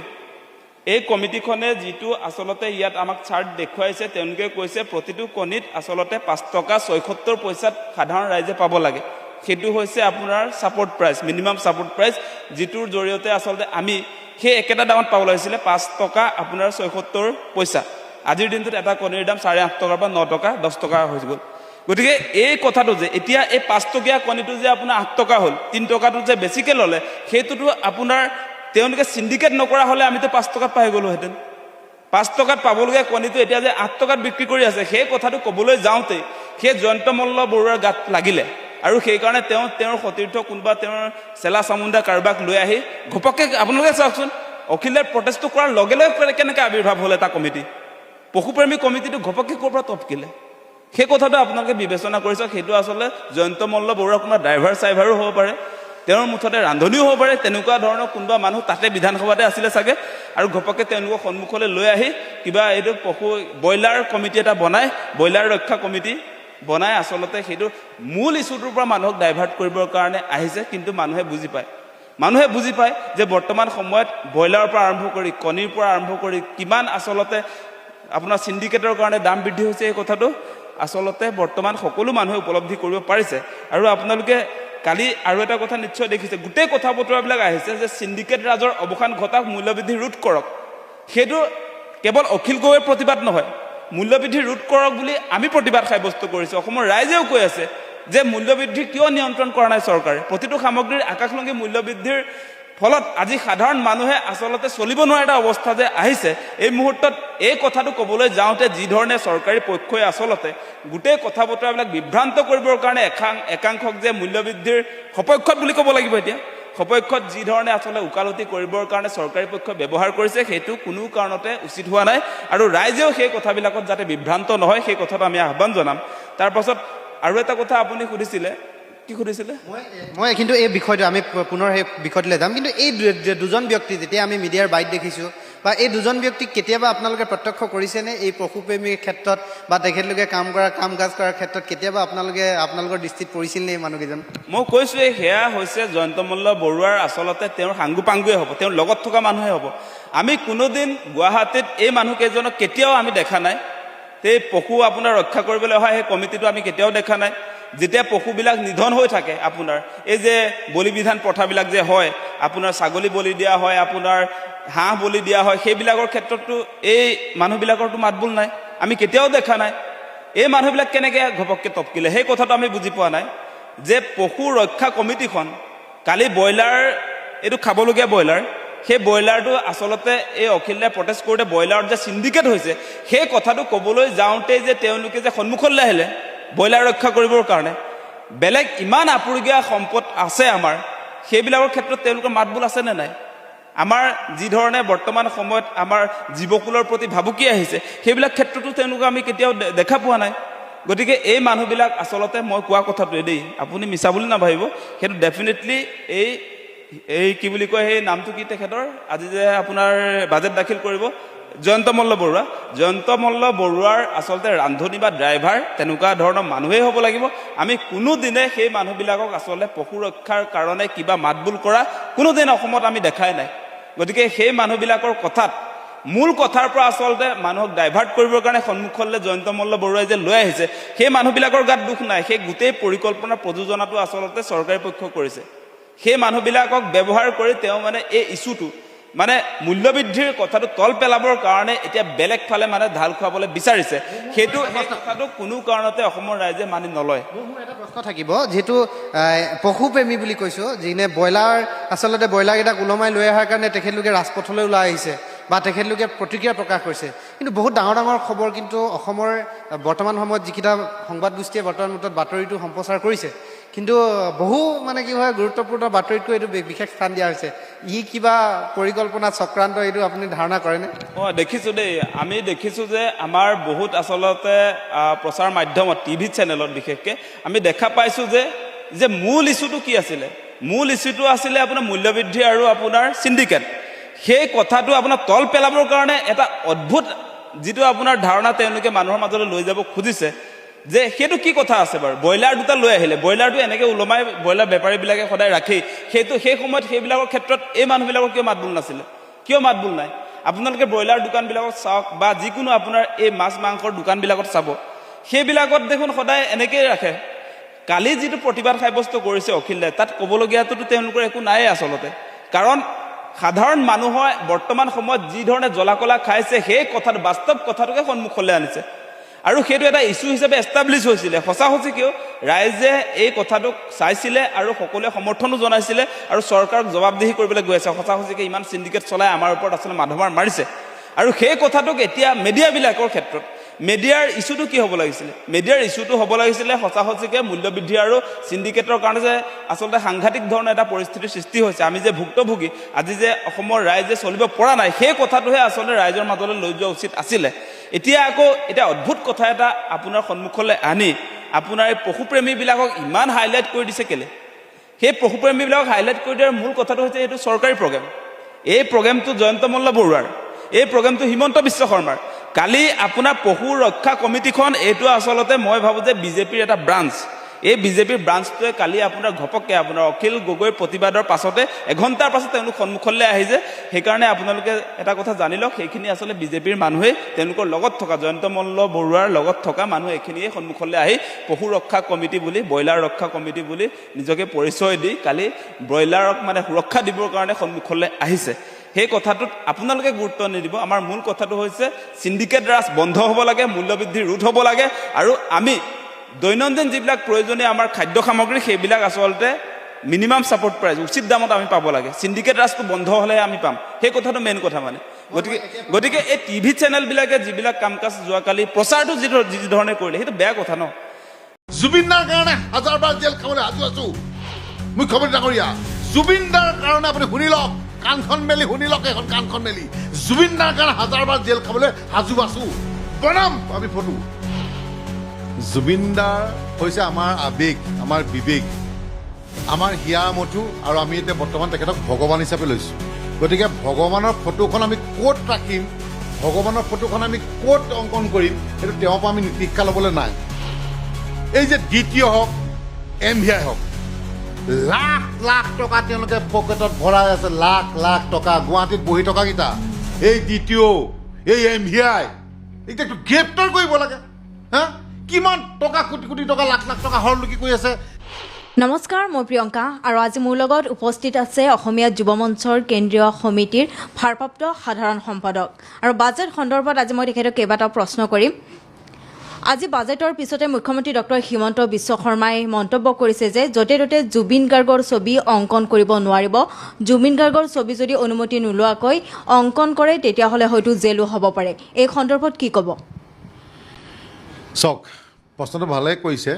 এই কমিটিখনে যিটো আচলতে ইয়াত আমাক চাৰ্ট দেখুৱাইছে, তেওঁলোকে কৈছে প্ৰতিটো কণীত আচলতে 5 টকা 76 পইচাত সাধাৰণ ৰাইজে পাব লাগে। সেইটো হৈছে আপোনাৰ support price, minimum support price, যিটোৰ জৰিয়তে আচলতে আমি সেই একেটা দামত পাব লাগিছিলে 5 টকা আপোনাৰ 76 পইচা। আজিৰ দিনটোত এটা কণীৰ দাম 8.5 টকাৰ পৰা 9 টকা 10 টকা হৈ গ'ল। গতিকে এই কথাটো যে এতিয়া এই 5 টকীয়া কণীটো যে আপোনাৰ 8 টকা হ'ল, 3 টকাটো যে বেছিকৈ ল'লে, সেইটোতো আপোনাৰ তেওঁলোকে চিণ্ডিকেট নকৰা হ'লে আমিতো 5 টকাত পাই গ'লোহেঁতেন। 5 টকাত পাবলগীয়া কণীটো এতিয়া যে 8 টকাত বিক্ৰী কৰি আছে, সেই কথাটো ক'বলৈ যাওঁতে সেই জয়ন্ত মল্ল বৰুৱাৰ গাত লাগিলে। আৰু সেইকাৰণে তেওঁৰ সতীৰ্থ কোনোবা তেওঁৰ চেলা চামুণ্ডা কাৰোবাক লৈ আহি ঘপককৈ, আপোনালোকে চাওকচোন, অখিল দাই প্ৰটেষ্টটো কৰাৰ লগে লগে কেনেকৈ আৱিৰ্ভাৱ হ'ল এটা কমিটি, পশুপ্ৰেমী কমিটিটো ঘপককৈ ক'ৰ পৰা টপকিলে? সেই কথাটো আপোনালোকে বিবেচনা কৰিছে। সেইটো আচলতে জয়ন্ত মল্ল বৰুৱাৰ কোনোবা ড্ৰাইভাৰ চাইভাৰো হ'ব পাৰে, তেওঁৰ মুঠতে ৰান্ধনিও হ'ব পাৰে, তেনেকুৱা ধৰণৰ কোনোবা মানুহ তাতে বিধানসভাতে আছিলে চাগে, আৰু ঘপককৈ তেওঁলোকক সন্মুখলৈ লৈ আহি কিবা এইটো ব্ৰইলাৰ কমিটি এটা বনাই, ব্ৰইলাৰ ৰক্ষা কমিটি বনাই আচলতে সেইটো মূল ইছ্যুটোৰ পৰা মানুহক ডাইভাৰ্ট কৰিবৰ কাৰণে আহিছে। কিন্তু মানুহে বুজি পায় যে বৰ্তমান সময়ত ব্ৰইলাৰৰ পৰা আৰম্ভ কৰি কণীৰ পৰা আৰম্ভ কৰি কিমান আচলতে আপোনাৰ চিণ্ডিকেটৰ কাৰণে দাম বৃদ্ধি হৈছে, এই কথাটো আচলতে বৰ্তমান সকলো মানুহে উপলব্ধি কৰিব পাৰিছে। আৰু আপোনালোকে কালি আৰু এটা কথা নিশ্চয় দেখিছে, গোটেই কথা বতৰাবিলাক আহিছে যে চিণ্ডিকেট ৰাজৰ অৱসান ঘটাওক, মূল্যবৃদ্ধি ৰোধ কৰক। সেইটো কেৱল অখিল গগৈৰ প্ৰতিবাদ নহয়, মূল্যবৃদ্ধি ৰোধ কৰক বুলি আমি প্ৰতিবাদ সাব্যস্ত কৰিছোঁ। অসমৰ ৰাইজেও কৈ আছে যে মূল্যবৃদ্ধি কিয় নিয়ন্ত্ৰণ কৰা নাই চৰকাৰে। প্ৰতিটো সামগ্ৰীৰ আকাশলংঘী মূল্যবৃদ্ধিৰ ফলত আজি সাধাৰণ মানুহে আচলতে চলিব নোৱাৰা এটা অৱস্থা যে আহিছে। এই মুহূৰ্তত এই কথাটো ক'বলৈ যাওঁতে যিধৰণে চৰকাৰী পক্ষই আচলতে গোটেই কথা বতৰাবিলাক বিভ্ৰান্ত কৰিবৰ কাৰণে একাংশক যে মূল্যবৃদ্ধিৰ সপক্ষত বুলি ক'ব লাগিব, এতিয়া সপক্ষত যিধৰণে আচলতে ওকালতি কৰিবৰ কাৰণে চৰকাৰী পক্ষই ব্যৱহাৰ কৰিছে, সেইটো কোনো কাৰণতে উচিত হোৱা নাই। আৰু ৰাইজেও সেই কথাবিলাকত যাতে বিভ্ৰান্ত নহয় সেই কথাটো আমি আহ্বান জনাম। তাৰপাছত আৰু এটা কথা আপুনি সুধিছিলে, কি সুধিছিলে? মই কিন্তু এই বিষয়টো আমি পুনৰ সেই বিষয়টোলৈ যাম। কিন্তু এই দুজন ব্যক্তি যেতিয়া আমি মিডিয়াৰ বাইট দেখিছোঁ বা এই দুজন ব্যক্তিক কেতিয়াবা আপোনালোকে প্ৰত্যক্ষ কৰিছেনে এই পশুপ্ৰেমীৰ ক্ষেত্ৰত বা তেখেতলোকে কাম কাজ কৰাৰ ক্ষেত্ৰত কেতিয়াবা আপোনালোকৰ দৃষ্টিত পৰিছিল নে এই মানুহকেইজন? মই কৈছোঁৱে, সেয়া হৈছে জয়ন্ত মল্ল বৰুৱাৰ আচলতে তেওঁৰ সাংগু পাংগুৱে হ'ব, তেওঁৰ লগত থকা মানুহে হ'ব। আমি কোনোদিন গুৱাহাটীত এই মানুহকেইজনক কেতিয়াও আমি দেখা নাই। সেই পশু আপোনাৰ ৰক্ষা কৰিবলৈ অহা সেই কমিটিটো আমি কেতিয়াও দেখা নাই। যেতিয়া পশুবিলাক নিধন হৈ থাকে, আপোনাৰ এই যে বলি বিধান প্ৰথাবিলাক যে হয়, আপোনাৰ ছাগলী বলি দিয়া হয়, আপোনাৰ হাঁহ বলি দিয়া হয়, সেইবিলাকৰ ক্ষেত্ৰততো এই মানুহবিলাকৰতো মাতবোল নাই, আমি কেতিয়াও দেখা নাই। এই মানুহবিলাক কেনেকৈ ঘপককৈ টপকিলে সেই কথাটো আমি বুজি পোৱা নাই। যে পশু ৰক্ষা কমিটিখন কালি ব্ৰইলাৰ, এইটো খাবলগীয়া ব্ৰইলাৰ, সেই ব্ৰইলাৰটো আচলতে এই অখিল দাই প্ৰটেষ্ট কৰোঁতে ব্ৰইলাৰত যে চিণ্ডিকেট হৈছে সেই কথাটো ক'বলৈ যাওঁতেই যে তেওঁলোকে যে সন্মুখলৈ আহিলে ব্ৰইলাৰ ৰক্ষা কৰিবৰ কাৰণে, বেলেগ ইমান আপুৰুগীয়া সম্পদ আছে আমাৰ, সেইবিলাকৰ ক্ষেত্ৰত তেওঁলোকৰ মাতবোল আছেনে নাই? আমাৰ যিধৰণে বৰ্তমান সময়ত আমাৰ জীৱকুলৰ প্ৰতি ভাবুকি আহিছে সেইবিলাক ক্ষেত্ৰতো তেওঁলোকক আমি কেতিয়াও দেখা পোৱা নাই। গতিকে এই মানুহবিলাক আচলতে মই কোৱা কথাটোৱে দেই, আপুনি মিছা বুলি নাভাবিব, সেইটো ডেফিনেটলি এই কি বুলি কয়, সেই নামটো কি তেখেতৰ, আজি যে আপোনাৰ বাজেট দাখিল কৰিব, জয়ন্ত মল্ল বৰুৱা। জয়ন্ত মল্ল বৰুৱাৰ আচলতে ৰান্ধনি বা ড্ৰাইভাৰ তেনেকুৱা ধৰণৰ মানুহেই হ'ব লাগিব। আমি কোনোদিনে সেই মানুহবিলাকক আচলতে পশু ৰক্ষাৰ কাৰণে কিবা মাতবোল কৰা কোনোদিন অসমত আমি দেখাই নাই। গতিকে সেই মানুহবিলাকৰ কথাত, মূল কথাৰ পৰা আচলতে মানুহক ডাইভাৰ্ট কৰিবৰ কাৰণে সন্মুখলৈ জয়ন্ত মল্ল বৰুৱাই যে লৈ আহিছে, সেই মানুহবিলাকৰ গাত দুখ নাই। সেই গোটেই পৰিকল্পনা প্ৰযোজনাটো আচলতে চৰকাৰী পক্ষ কৰিছে। সেই মানুহবিলাকক ব্যৱহাৰ কৰি তেওঁ মানে এই ইছ্যুটো, মানে মূল্যবৃদ্ধিৰ কথাটো তল পেলাবৰ কাৰণে এতিয়া বেলেগ ফালে মানে ঢাল খুৱাবলৈ বিচাৰিছে। সেইটো কথাটো কোনো কাৰণতে অসমৰ ৰাইজে মানি নলয়। মোৰ এটা প্ৰশ্ন থাকিব, যিহেতু পশুপ্ৰেমী বুলি কৈছোঁ, যিনে আচলতে ব্ৰইলাৰকেইটাক ওলমাই লৈ অহাৰ কাৰণে তেখেতলোকে ৰাজপথলৈ ওলাই আহিছে বা তেখেতলোকে প্ৰতিক্ৰিয়া প্ৰকাশ কৰিছে। কিন্তু বহুত ডাঙৰ ডাঙৰ খবৰ কিন্তু অসমৰ বৰ্তমান সময়ত যিকেইটা সংবাদ গোষ্ঠীয়ে বৰ্তমান মুহূৰ্তত বাতৰিটো সম্প্ৰচাৰ কৰিছে, কিন্তু বহু মানে কি হয়, গুৰুত্বপূৰ্ণ বাতৰিতকৈ এইটো বিশেষ স্থান দিয়া হৈছে। কিবা পৰিকল্পনা চক্ৰান্ত, এইটো আপুনি ধাৰণা কৰেনে? দেখিছোঁ দেই, আমি দেখিছোঁ যে আমাৰ বহুত আচলতে প্ৰচাৰ মাধ্যমত, টিভি চেনেলত বিশেষকৈ আমি দেখা পাইছোঁ যে মূল ইছ্যুটো কি আছিলে। মূল ইছ্যুটো আছিলে আপোনাৰ মূল্যবৃদ্ধি আৰু আপোনাৰ চিণ্ডিকেট। সেই কথাটো আপোনাৰ তল পেলাবৰ কাৰণে এটা অদ্ভুত যিটো আপোনাৰ ধাৰণা তেওঁলোকে মানুহৰ মাজলৈ লৈ যাব খুজিছে, যে সেইটো কি কথা আছে বাৰু। ব্ৰইলাৰ দুটা লৈ আহিলে, ব্ৰইলাৰটো এনেকৈ ওলমাই ব্ৰইলাৰ বেপাৰীবিলাকে সদায় ৰাখেই, সেই সময়ত সেইবিলাকৰ ক্ষেত্ৰত এই মানুহবিলাকৰ কিয় মাতবোল নাছিলে, কিয় মাতবোল নাই? আপোনালোকে ব্ৰইলাৰ দোকানবিলাকত চাওক বা যিকোনো আপোনাৰ এই মাছ মাংসৰ দোকানবিলাকত চাব, সেইবিলাকত দেখোন সদায় এনেকেই ৰাখে। কালি যিটো প্ৰতিবাদ সাব্যস্ত কৰিছে অখিল দাই, তাত ক'বলগীয়াটোতো তেওঁলোকৰ একো নায়েই আচলতে। কাৰণ সাধাৰণ মানুহে বৰ্তমান সময়ত যি ধৰণে জ্বলা-কলা খাইছে সেই কথাটো, বাস্তৱ কথাটোকে সন্মুখলৈ আনিছে আৰু সেইটো এটা ইছ্যু হিচাপে এষ্টাব্লিছ হৈছিলে। সঁচা কিয় ৰাইজে এই কথাটোক চাইছিলে আৰু সকলোৱে সমৰ্থনো জনাইছিলে আৰু চৰকাৰক জবাবদিহি কৰিবলৈ গৈ আছে। সঁচাকৈ ইমান চিণ্ডিকেট চলাই আমাৰ ওপৰত আচলতে মাধমাৰ মাৰিছে। আৰু সেই কথাটোক এতিয়া মিডিয়াবিলাকৰ ক্ষেত্ৰত মিডিয়াৰ ইছ্যুটো কি হ'ব লাগিছিলে? মিডিয়াৰ ইছ্যুটো হ'ব লাগিছিলে সঁচাকৈ মূল্যবৃদ্ধি আৰু চিণ্ডিকেটৰ কাৰণে যে আচলতে সাংঘাতিক ধৰণৰ এটা পৰিস্থিতিৰ সৃষ্টি হৈছে, আমি যে ভুক্তভোগী, আজি যে অসমৰ ৰাইজে চলিব পৰা নাই, সেই কথাটোহে আচলতে ৰাইজৰ মাজলৈ লৈ যোৱা উচিত আছিলে। এতিয়া অদ্ভুত কথা এটা আপোনাৰ সন্মুখলৈ আনি আপোনাৰ এই পশুপ্ৰেমীবিলাকক ইমান হাইলাইট কৰি দিছে কেলে? সেই পশুপ্ৰেমীবিলাকক হাইলাইট কৰি দিয়াৰ মূল কথাটো হৈছে এইটো চৰকাৰী প্ৰগ্ৰেম। এই প্ৰগ্ৰেমটো জয়ন্ত মল্ল বৰুৱাৰ, এই প্ৰগ্ৰেমটো হিমন্ত বিশ্ব শৰ্মাৰ। কালি আপোনাৰ পশু ৰক্ষা কমিটিখন, এইটো আচলতে মই ভাবোঁ যে বিজেপিৰ এটা ব্ৰাঞ্চ। এই বিজেপিৰ ব্ৰাঞ্চটোৱে কালি আপোনাৰ ঘপককৈ আপোনাৰ অখিল গগৈৰ প্ৰতিবাদৰ পাছতে এঘণ্টাৰ পাছত তেওঁলোক সন্মুখলৈ আহিছে। সেইকাৰণে আপোনালোকে এটা কথা জানি লওক, সেইখিনি আচলতে বিজেপিৰ মানুহেই, তেওঁলোকৰ লগত থকা জয়ন্ত মল্ল বৰুৱাৰ লগত থকা মানুহ এইখিনিয়ে সন্মুখলৈ আহি পশু ৰক্ষা কমিটি বুলি, ব্ৰইলাৰ ৰক্ষা কমিটি বুলি নিজকে পৰিচয় দি কালি ব্ৰইলাৰক মানে সুৰক্ষা দিবৰ কাৰণে সন্মুখলৈ আহিছে। সেই কথাটোত আপোনালোকে গুৰুত্ব নিদিব। আমাৰ মূল কথাটো হৈছে চিণ্ডিকেট ৰাজ বন্ধ হ'ব লাগে, মূল্যবৃদ্ধি ৰোধ হ'ব লাগে, আৰু আমি দৈনন্দিন যিবিলাক প্ৰয়োজনীয় আমাৰ খাদ্য সামগ্ৰী সেইবিলাক আচলতে মিনিমাম ছাপৰ্ট প্ৰাইচ উচিত দামত আমি পাব লাগে। চিণ্ডিকেট ৰাজটো বন্ধ হ'লেহে আমি পাম, সেই কথাটো মেইন কথা মানে। গতিকে এই টিভি চেনেলবিলাকে যিবিলাক কাম কাজ যোৱাকালি প্ৰচাৰটো যি ধৰণে কৰিলে সেইটো বেয়া কথা ন। জুবিনদাৰ কাৰণে হাজাৰবাৰ জেল খাবলৈ সাজু আছো মুখ্যমন্ত্ৰী ডাঙৰীয়া। জুবিনদাৰ কাৰণে আপুনি শুনি লওক, কাণখন মেলি শুনি লওক, এখন কাণখন মেলি। জুবিনদাৰ কাৰণে হাজাৰবাৰ জেল খাবলৈ সাজু আছো, বনাম আমি ফটো। জুবিনদাৰ হৈছে আমাৰ আৱেগ, আমাৰ বিবেক, আমাৰ হিয়া মঠু, আৰু আমি এতিয়া বৰ্তমান তেখেতক ভগৱান হিচাপে লৈছোঁ। গতিকে ভগৱানৰ ফটোখন আমি ক'ত ৰাখিম, ভগৱানৰ ফটোখন আমি ক'ত অংকন কৰিম, সেইটো তেওঁৰ পৰা আমি নীতিশিক্ষা ল'বলৈ নাই। এই যে দ্বিতীয় হওক MVI হওক, লাখ লাখ টকা তেওঁলোকে পকেটত ভৰাই আছে, লাখ লাখ টকা গুৱাহাটীত বহি টকাকেইটা। এই দ্বিতীয় এই MVI এতিয়াতো গ্ৰেপ্তাৰ কৰিব লাগে। হা, কিমান টকা, কোটি কোটি টকা, লাখ লাখ টকা হৰলুকি কৰি আছে। নমস্কাৰ, মই প্ৰিয়ংকা, আৰু আজি মোৰ লগত উপস্থিত আছে অসমীয়া যুৱ মঞ্চৰ কেন্দ্ৰীয় সমিতিৰ ভাৰপ্ৰাপ্ত সাধাৰণ সম্পাদক। আৰু বাজেট সন্দৰ্ভত আজি মই তেখেতক কেইবাটাও প্ৰশ্ন কৰিম। আজি বাজেটৰ পিছতে মুখ্যমন্ত্ৰী ডক্টৰ হিমন্ত বিশ্ব শৰ্মাই মন্তব্য কৰিছে যে য'তে ত'তে জুবিন গাৰ্গৰ ছবি অংকন কৰিব নোৱাৰিব। জুবিন গাৰ্গৰ ছবি যদি অনুমতি নোলোৱাকৈ অংকন কৰে তেতিয়াহ'লে হয়তো জেলো হ'ব পাৰে। এই সন্দৰ্ভত কি ক'ব? চাওক, প্ৰশ্নটো ভালেই কৰিছে।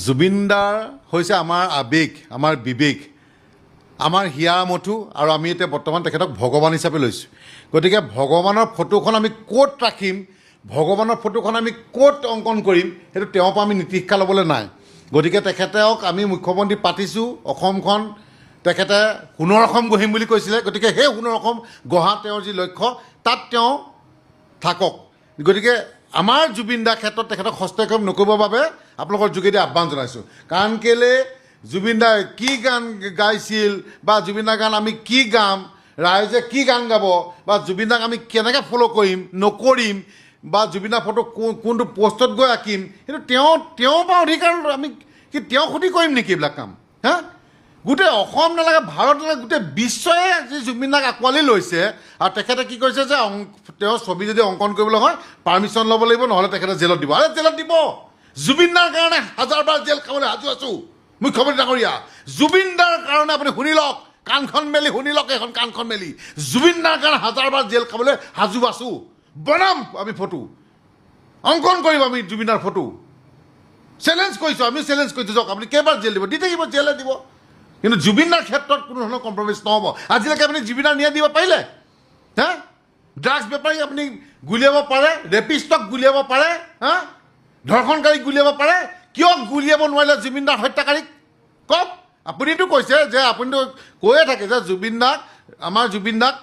জুবিনদাৰ হৈছে আমাৰ আৱেগ, আমাৰ বিবেক, আমাৰ হিয়া মঠু, আৰু আমি এতিয়া বৰ্তমান তেখেতক ভগৱান হিচাপে লৈছোঁ। গতিকে ভগৱানৰ ফটোখন আমি ক'ত ৰাখিম, ভগৱানৰ ফটোখন আমি ক'ত অংকন কৰিম, সেইটো তেওঁৰ পৰা আমি নীতিশিক্ষা ল'বলৈ নাই। গতিকে তেখেতক আমি মুখ্যমন্ত্ৰী পাতিছোঁ, অসমখন তেখেতে সোণৰ অসম গঢ়িম বুলি কৈছিলে। গতিকে সেই সোণৰ অসম গঢ়া তেওঁৰ যি লক্ষ্য, তাত তেওঁ থাকক। গতিকে আমাৰ জুবিনদাৰ ক্ষেত্ৰত তেখেতক হস্তক্ষেপ নকৰিবৰ বাবে আপোনালোকৰ যোগেদি আহ্বান জনাইছোঁ। কাৰণ কেলৈ জুবিনদাই কি গান গাইছিল, বা জুবিনদাৰ গান আমি কি গাম, ৰাইজে কি গান গাব, বা জুবিনদাক আমি কেনেকৈ ফ'ল' কৰিম নকৰিম, বা জুবিনদাৰ ফটো কোনটো পষ্টত গৈ আঁকিম, সেইটো তেওঁৰ পৰা অধিকাৰ আমি কি তেওঁ সুধি কৰিম নেকি এইবিলাক কাম? হা, গোটেই অসম নালাগে, ভাৰত নালাগে, গোটেই বিশ্বই যি জুবিনদাক আঁকোৱালি লৈছে। আৰু তেখেতে কি কৰিছে যে তেওঁৰ ছবি যদি অংকন কৰিবলৈ হয় পাৰ্মিশ্যন ল'ব লাগিব, নহ'লে তেখেতে জেলত দিব। আৰে জেলত দিব। জুবিনদাৰ কাৰণে হাজাৰবাৰ জেল খাবলৈ সাজু আছো মুখ্যমন্ত্ৰী ডাঙৰীয়া। জুবিনদাৰ কাৰণে আপুনি শুনি লওক, কাণখন মেলি শুনি লওক, এখন কাণখন মেলি। জুবিনদাৰ কাৰণে হাজাৰবাৰ জেল খাবলৈ সাজু আছো, বনাম আমি ফটো, অংকন কৰিম আমি জুবিনদাৰ ফটো। চেলেঞ্জ কৰিছোঁ, আমি চেলেঞ্জ কৰিছোঁ, যাওক আপুনি কেইবাৰ জেল দিব, দি থাকিব, জেলে দিব। কিন্তু জুবিনদাৰ ক্ষেত্ৰত কোনো ধৰণৰ কম্প্ৰমাইজ নহ'ব। আজিলৈকে আপুনি জুবিনদাৰ ন্যায় দিব পাৰিলে? হা, ড্ৰাগছ বেপাৰী আপুনি গুলিয়াব পাৰে, ৰেপিষ্টক গুলিয়াব পাৰে, হা, ধৰ্ষণকাৰীক গুলিয়াব পাৰে, কিয় গুলিয়াব নোৱাৰিলে জুবিনদাৰ হত্যাকাৰীক? কওক। আপুনিতো কৈছে যে, আপুনিতো কৈয়ে থাকে যে জুবিনদাক, আমাৰ জুবিনদাক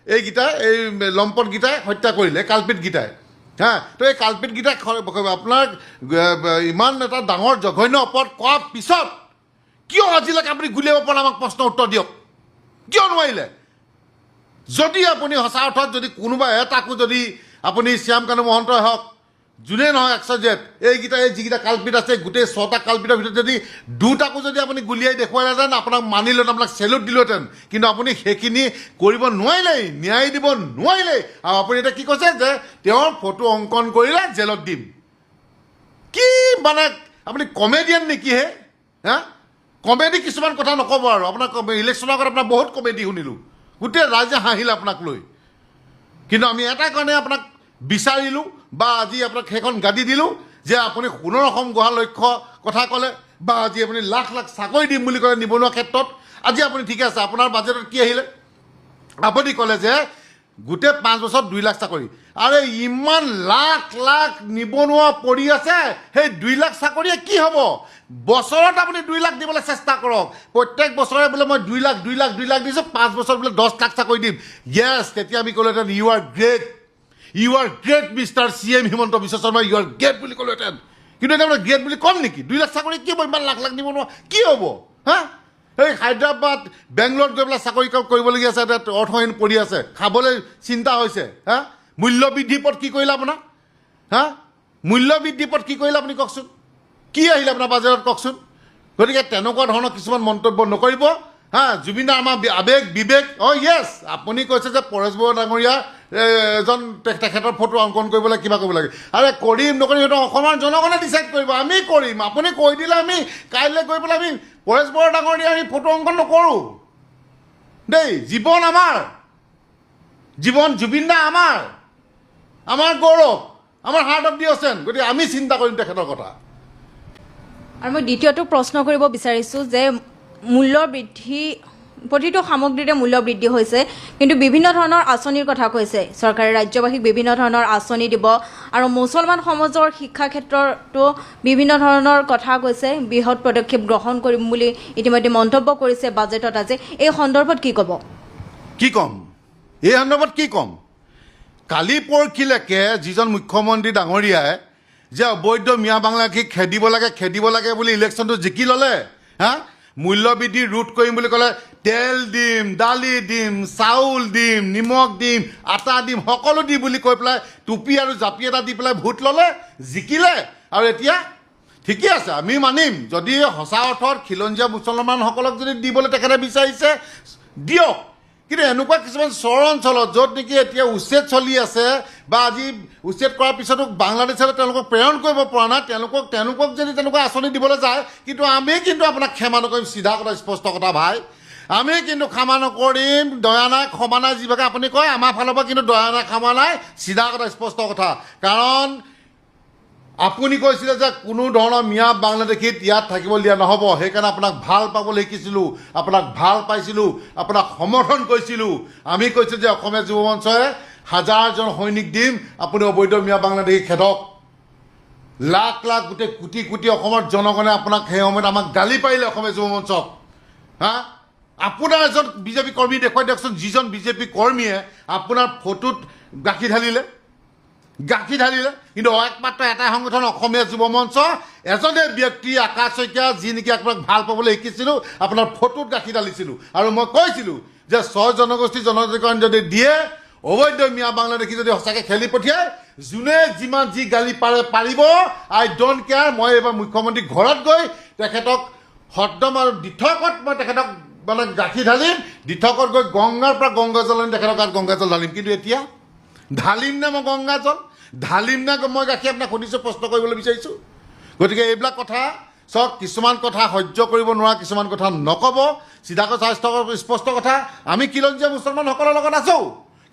এইকেইটাই, এই লম্পটকেইটাই হত্যা কৰিলে, কালপিতকেইটাই। হা, তো এই কালপিতকেইটাক আপোনাৰ ইমান এটা ডাঙৰ জঘন্য অপৰাধ কৰাৰ পিছত কিয় আজিলৈকে আপুনি গুলিয়াব পৰা? আমাক প্ৰশ্ন উত্তৰ দিয়ক, কিয় নোৱাৰিলে? যদি আপুনি সঁচা অৰ্থত যদি কোনোবা এটাকো যদি আপুনি শ্যামকানু মহন্তই হওক, যোনেই নহয় XYZ, এইকেইটা এই যিকেইটা কালপিত আছে, গোটেই 6টা কালপিতৰ ভিতৰত যদি দুটাকো যদি আপুনি গুলিয়াই দেখুৱালেহেঁতেন, আপোনাক মানিলেহেঁতেন, আপোনাক চেলুট দিলোহেঁতেন। কিন্তু আপুনি সেইখিনি কৰিব নোৱাৰিলেই, ন্যায় দিব নোৱাৰিলেই। আৰু আপুনি এতিয়া কি কৈছে যে তেওঁৰ ফটো অংকন কৰিলে জেলত দিম। কি মানে আপুনি কমেডিয়ান নেকি হে? হা, কমেডি কিছুমান কথা নক'ব আৰু। আপোনাক ইলেকশ্যনৰ আগত আপোনাৰ বহুত কমেডি শুনিলোঁ, গোটেই ৰাইজে হাঁহিলে আপোনাক লৈ। কিন্তু আমি এটা কাৰণে আপোনাক বিচাৰিলোঁ, বা আজি আপোনাক সেইখন গাদি দিলোঁ যে আপুনি সোণৰ অসম গঢ়াৰ লক্ষ্য কথা ক'লে, বা আজি আপুনি লাখ লাখ চাকৰি দিম বুলি ক'লে নিবনুৱা ক্ষেত্ৰত। আজি আপুনি ঠিকে আছে, আপোনাৰ বাজেটত কি আহিলে? আপুনি ক'লে যে গোটেই 5 বছৰত 2 লাখ চাকৰি। আৰে ইমান লাখ লাখ নিবনুৱা পৰি আছে, সেই 2 লাখ চাকৰিয়ে কি হ'ব? বছৰত আপুনি 2 লাখ দিবলৈ চেষ্টা কৰক। প্ৰত্যেক বছৰে বোলে মই 2 লাখ দিছোঁ, 5 বছৰত বোলে 10 লাখ চাকৰি দিম। য়েছ, তেতিয়া আমি ক'লোহেঁতেন you are great, you are great mister CM Himanta Biswa Sarma, you are great বুলি ক'লোহেঁতেন। কিন্তু এতিয়া মানে গ্ৰেট বুলি ক'ম নেকি? 2 লাখ চাকৰি কি হ'ব? ইমান লাখ লাখ নিবনুৱা কি হ'ব? হা, এই হায়দৰাবাদ, বেংগলোৰত গৈ পেলাই চাকৰি কৰিবলগীয়া আছে, এতিয়া অৰ্থহীন পৰি আছে, খাবলৈ চিন্তা হৈছে। হা, মূল্যবৃদ্ধিৰ পথ কি কৰিলে আপোনাৰ? হা, মূল্যবৃদ্ধিৰ পথ কি কৰিলে আপুনি কওকচোন? কি আহিলে আপোনাৰ বাজেটত কওকচোন? গতিকে তেনেকুৱা ধৰণৰ কিছুমান মন্তব্য নকৰিব। হা জুবিন দা আমাৰ আৱেগ বিবেক য়েছ আপুনি কৈছে যে পৰেশ বৰুৱা ডাঙৰীয়া এজন তেখেতৰ ফটো অংকন কৰিব লাগে কিবা কৰিব লাগে আৰে কৰিম নকৰিম সেইটো অসমৰ জনগণে ডিচাইড কৰিব আমি কৰিম আপুনি কৈ দিলে আমি কাইলৈ গৈ পেলাই আমি পৰেশ বৰুৱা ডাঙৰীয়া আমি ফটো অংকন নকৰোঁ দেই জীৱন আমাৰ জীৱন জুবিন দা আমাৰ গৌৰৱ আমাৰ হাৰ্ট অফ দি অ'চেন গতিকে আমি চিন্তা কৰিম তেখেতৰ কথা আৰু মই দ্বিতীয়টো প্ৰশ্ন কৰিব বিচাৰিছোঁ যে মূল্য বৃদ্ধি প্ৰতিটো সামগ্ৰীৰে মূল্য বৃদ্ধি হৈছে কিন্তু বিভিন্ন ধৰণৰ আঁচনিৰ কথা কৈছে চৰকাৰে ৰাজ্যবাসীক বিভিন্ন ধৰণৰ আঁচনি দিব আৰু মুছলমান সমাজৰ শিক্ষা ক্ষেত্ৰতো বিভিন্ন ধৰণৰ কথা কৈছে বৃহৎ পদক্ষেপ গ্ৰহণ কৰিম বুলি ইতিমধ্যে মন্তব্য কৰিছে বাজেটত আজি এই সন্দৰ্ভত কি ক'ব কি ক'ম এই সন্দৰ্ভত কি ক'ম কালি পৰখিলৈকে যিজন মুখ্যমন্ত্ৰী ডাঙৰীয়াই যে অবৈধ মিয়া বাংলাদেশীক খেদিব লাগে বুলি ইলেকশ্যনটো জিকি ল'লে হা মূল্যবৃদ্ধি ৰোধ কৰিম বুলি ক'লে তেল দিম দালি দিম চাউল দিম নিমখ দিম আটা দিম সকলো দিম বুলি কৈ পেলাই টুপি আৰু জাপি এটা দি পেলাই ভোট ল'লে জিকিলে আৰু এতিয়া ঠিকে আছে আমি মানিম যদি সঁচা অৰ্থত খিলঞ্জীয়া মুছলমানসকলক যদি দিবলৈ তেখেতে বিচাৰিছে দিয়ক কিন্তু এনেকুৱা কিছুমান চৰ অঞ্চলত য'ত নেকি এতিয়া উচ্ছেদ চলি আছে বা আজি উচ্ছেদ কৰাৰ পিছতো বাংলাদেশলৈ তেওঁলোকক প্ৰেৰণ কৰিব পৰা নাই তেওঁলোকক যদি তেনেকুৱা আঁচনি দিবলৈ যায় কিন্তু আমি কিন্তু আপোনাক ক্ষমা নকৰিম চিধা কথা স্পষ্ট কথা ভাই আমি কিন্তু ক্ষমা নকৰিম দয়া নাই ক্ষমা নাই যিভাগে আপুনি কয় আমাৰ ফালৰ পৰা কিন্তু দয়া নাই ক্ষমা নাই চিধা কথা স্পষ্ট কথা কাৰণ আপুনি কৈছিলে যে কোনো ধৰণৰ মিয়া বাংলাদেশীত ইয়াত থাকিবলৈ দিয়া নহ'ব সেইকাৰণে আপোনাক ভাল পাবলৈ শিকিছিলোঁ আপোনাক ভাল পাইছিলোঁ আপোনাক সমৰ্থন কৰিছিলোঁ আমি কৈছোঁ যে অসমীয়া যুৱ মঞ্চই 1000জন সৈনিক দিম আপুনি অবৈধ মিয়া বাংলাদেশী খেদক লাখ লাখ গোটেই কোটি কোটি অসমৰ জনগণে আপোনাক সেই সময়ত আমাক গালি পাৰিলে অসমীয়া যুৱ মঞ্চক হা আপোনাৰ এজন বিজেপি কৰ্মী দেখুৱাই দিয়কচোন যিজন বিজেপি কৰ্মীয়ে আপোনাৰ ফটোত গাখীৰ ঢালিলে কিন্তু একমাত্ৰ এটাই সংগঠন অসমীয়া যুৱ মঞ্চ এজনে ব্যক্তি আকাশ শইকীয়া যি নেকি আপোনাক ভাল পাবলৈ শিকিছিলোঁ আপোনাৰ ফটোত গাখীৰ ঢালিছিলোঁ আৰু মই কৈছিলোঁ যে 6 জনগোষ্ঠী জনজাতিকৰণ যদি দিয়ে অবৈধ মিয়া বাংলাদেশী যদি সঁচাকৈ খেলি পঠিয়ায় যোনে যিমান যি গালি পাৰিব আই ডোণ্ট কেয়াৰ মই এইবাৰ মুখ্যমন্ত্ৰীৰ ঘৰত গৈ তেখেতক হৰদম আৰু দিঠকত মই তেখেতক মানে গাখীৰ ঢালিম দিঠকত গৈ গংগাৰ পৰা গংগাজল আনি তেখেতক গাত গংগাজল ঢালিম কিন্তু এতিয়া ঢালিম নে মই গংগাজল ঢালিম নে মই গাখীৰ আপোনাক সুধিছোঁ প্ৰশ্ন কৰিবলৈ বিচাৰিছোঁ গতিকে এইবিলাক কথা চাওক কিছুমান কথা সহ্য কৰিব নোৱাৰা কিছুমান কথা নক'ব চিধা কথা স্পষ্ট কথা আমি খিলঞ্জীয়া মুছলমানসকলৰ লগত আছোঁ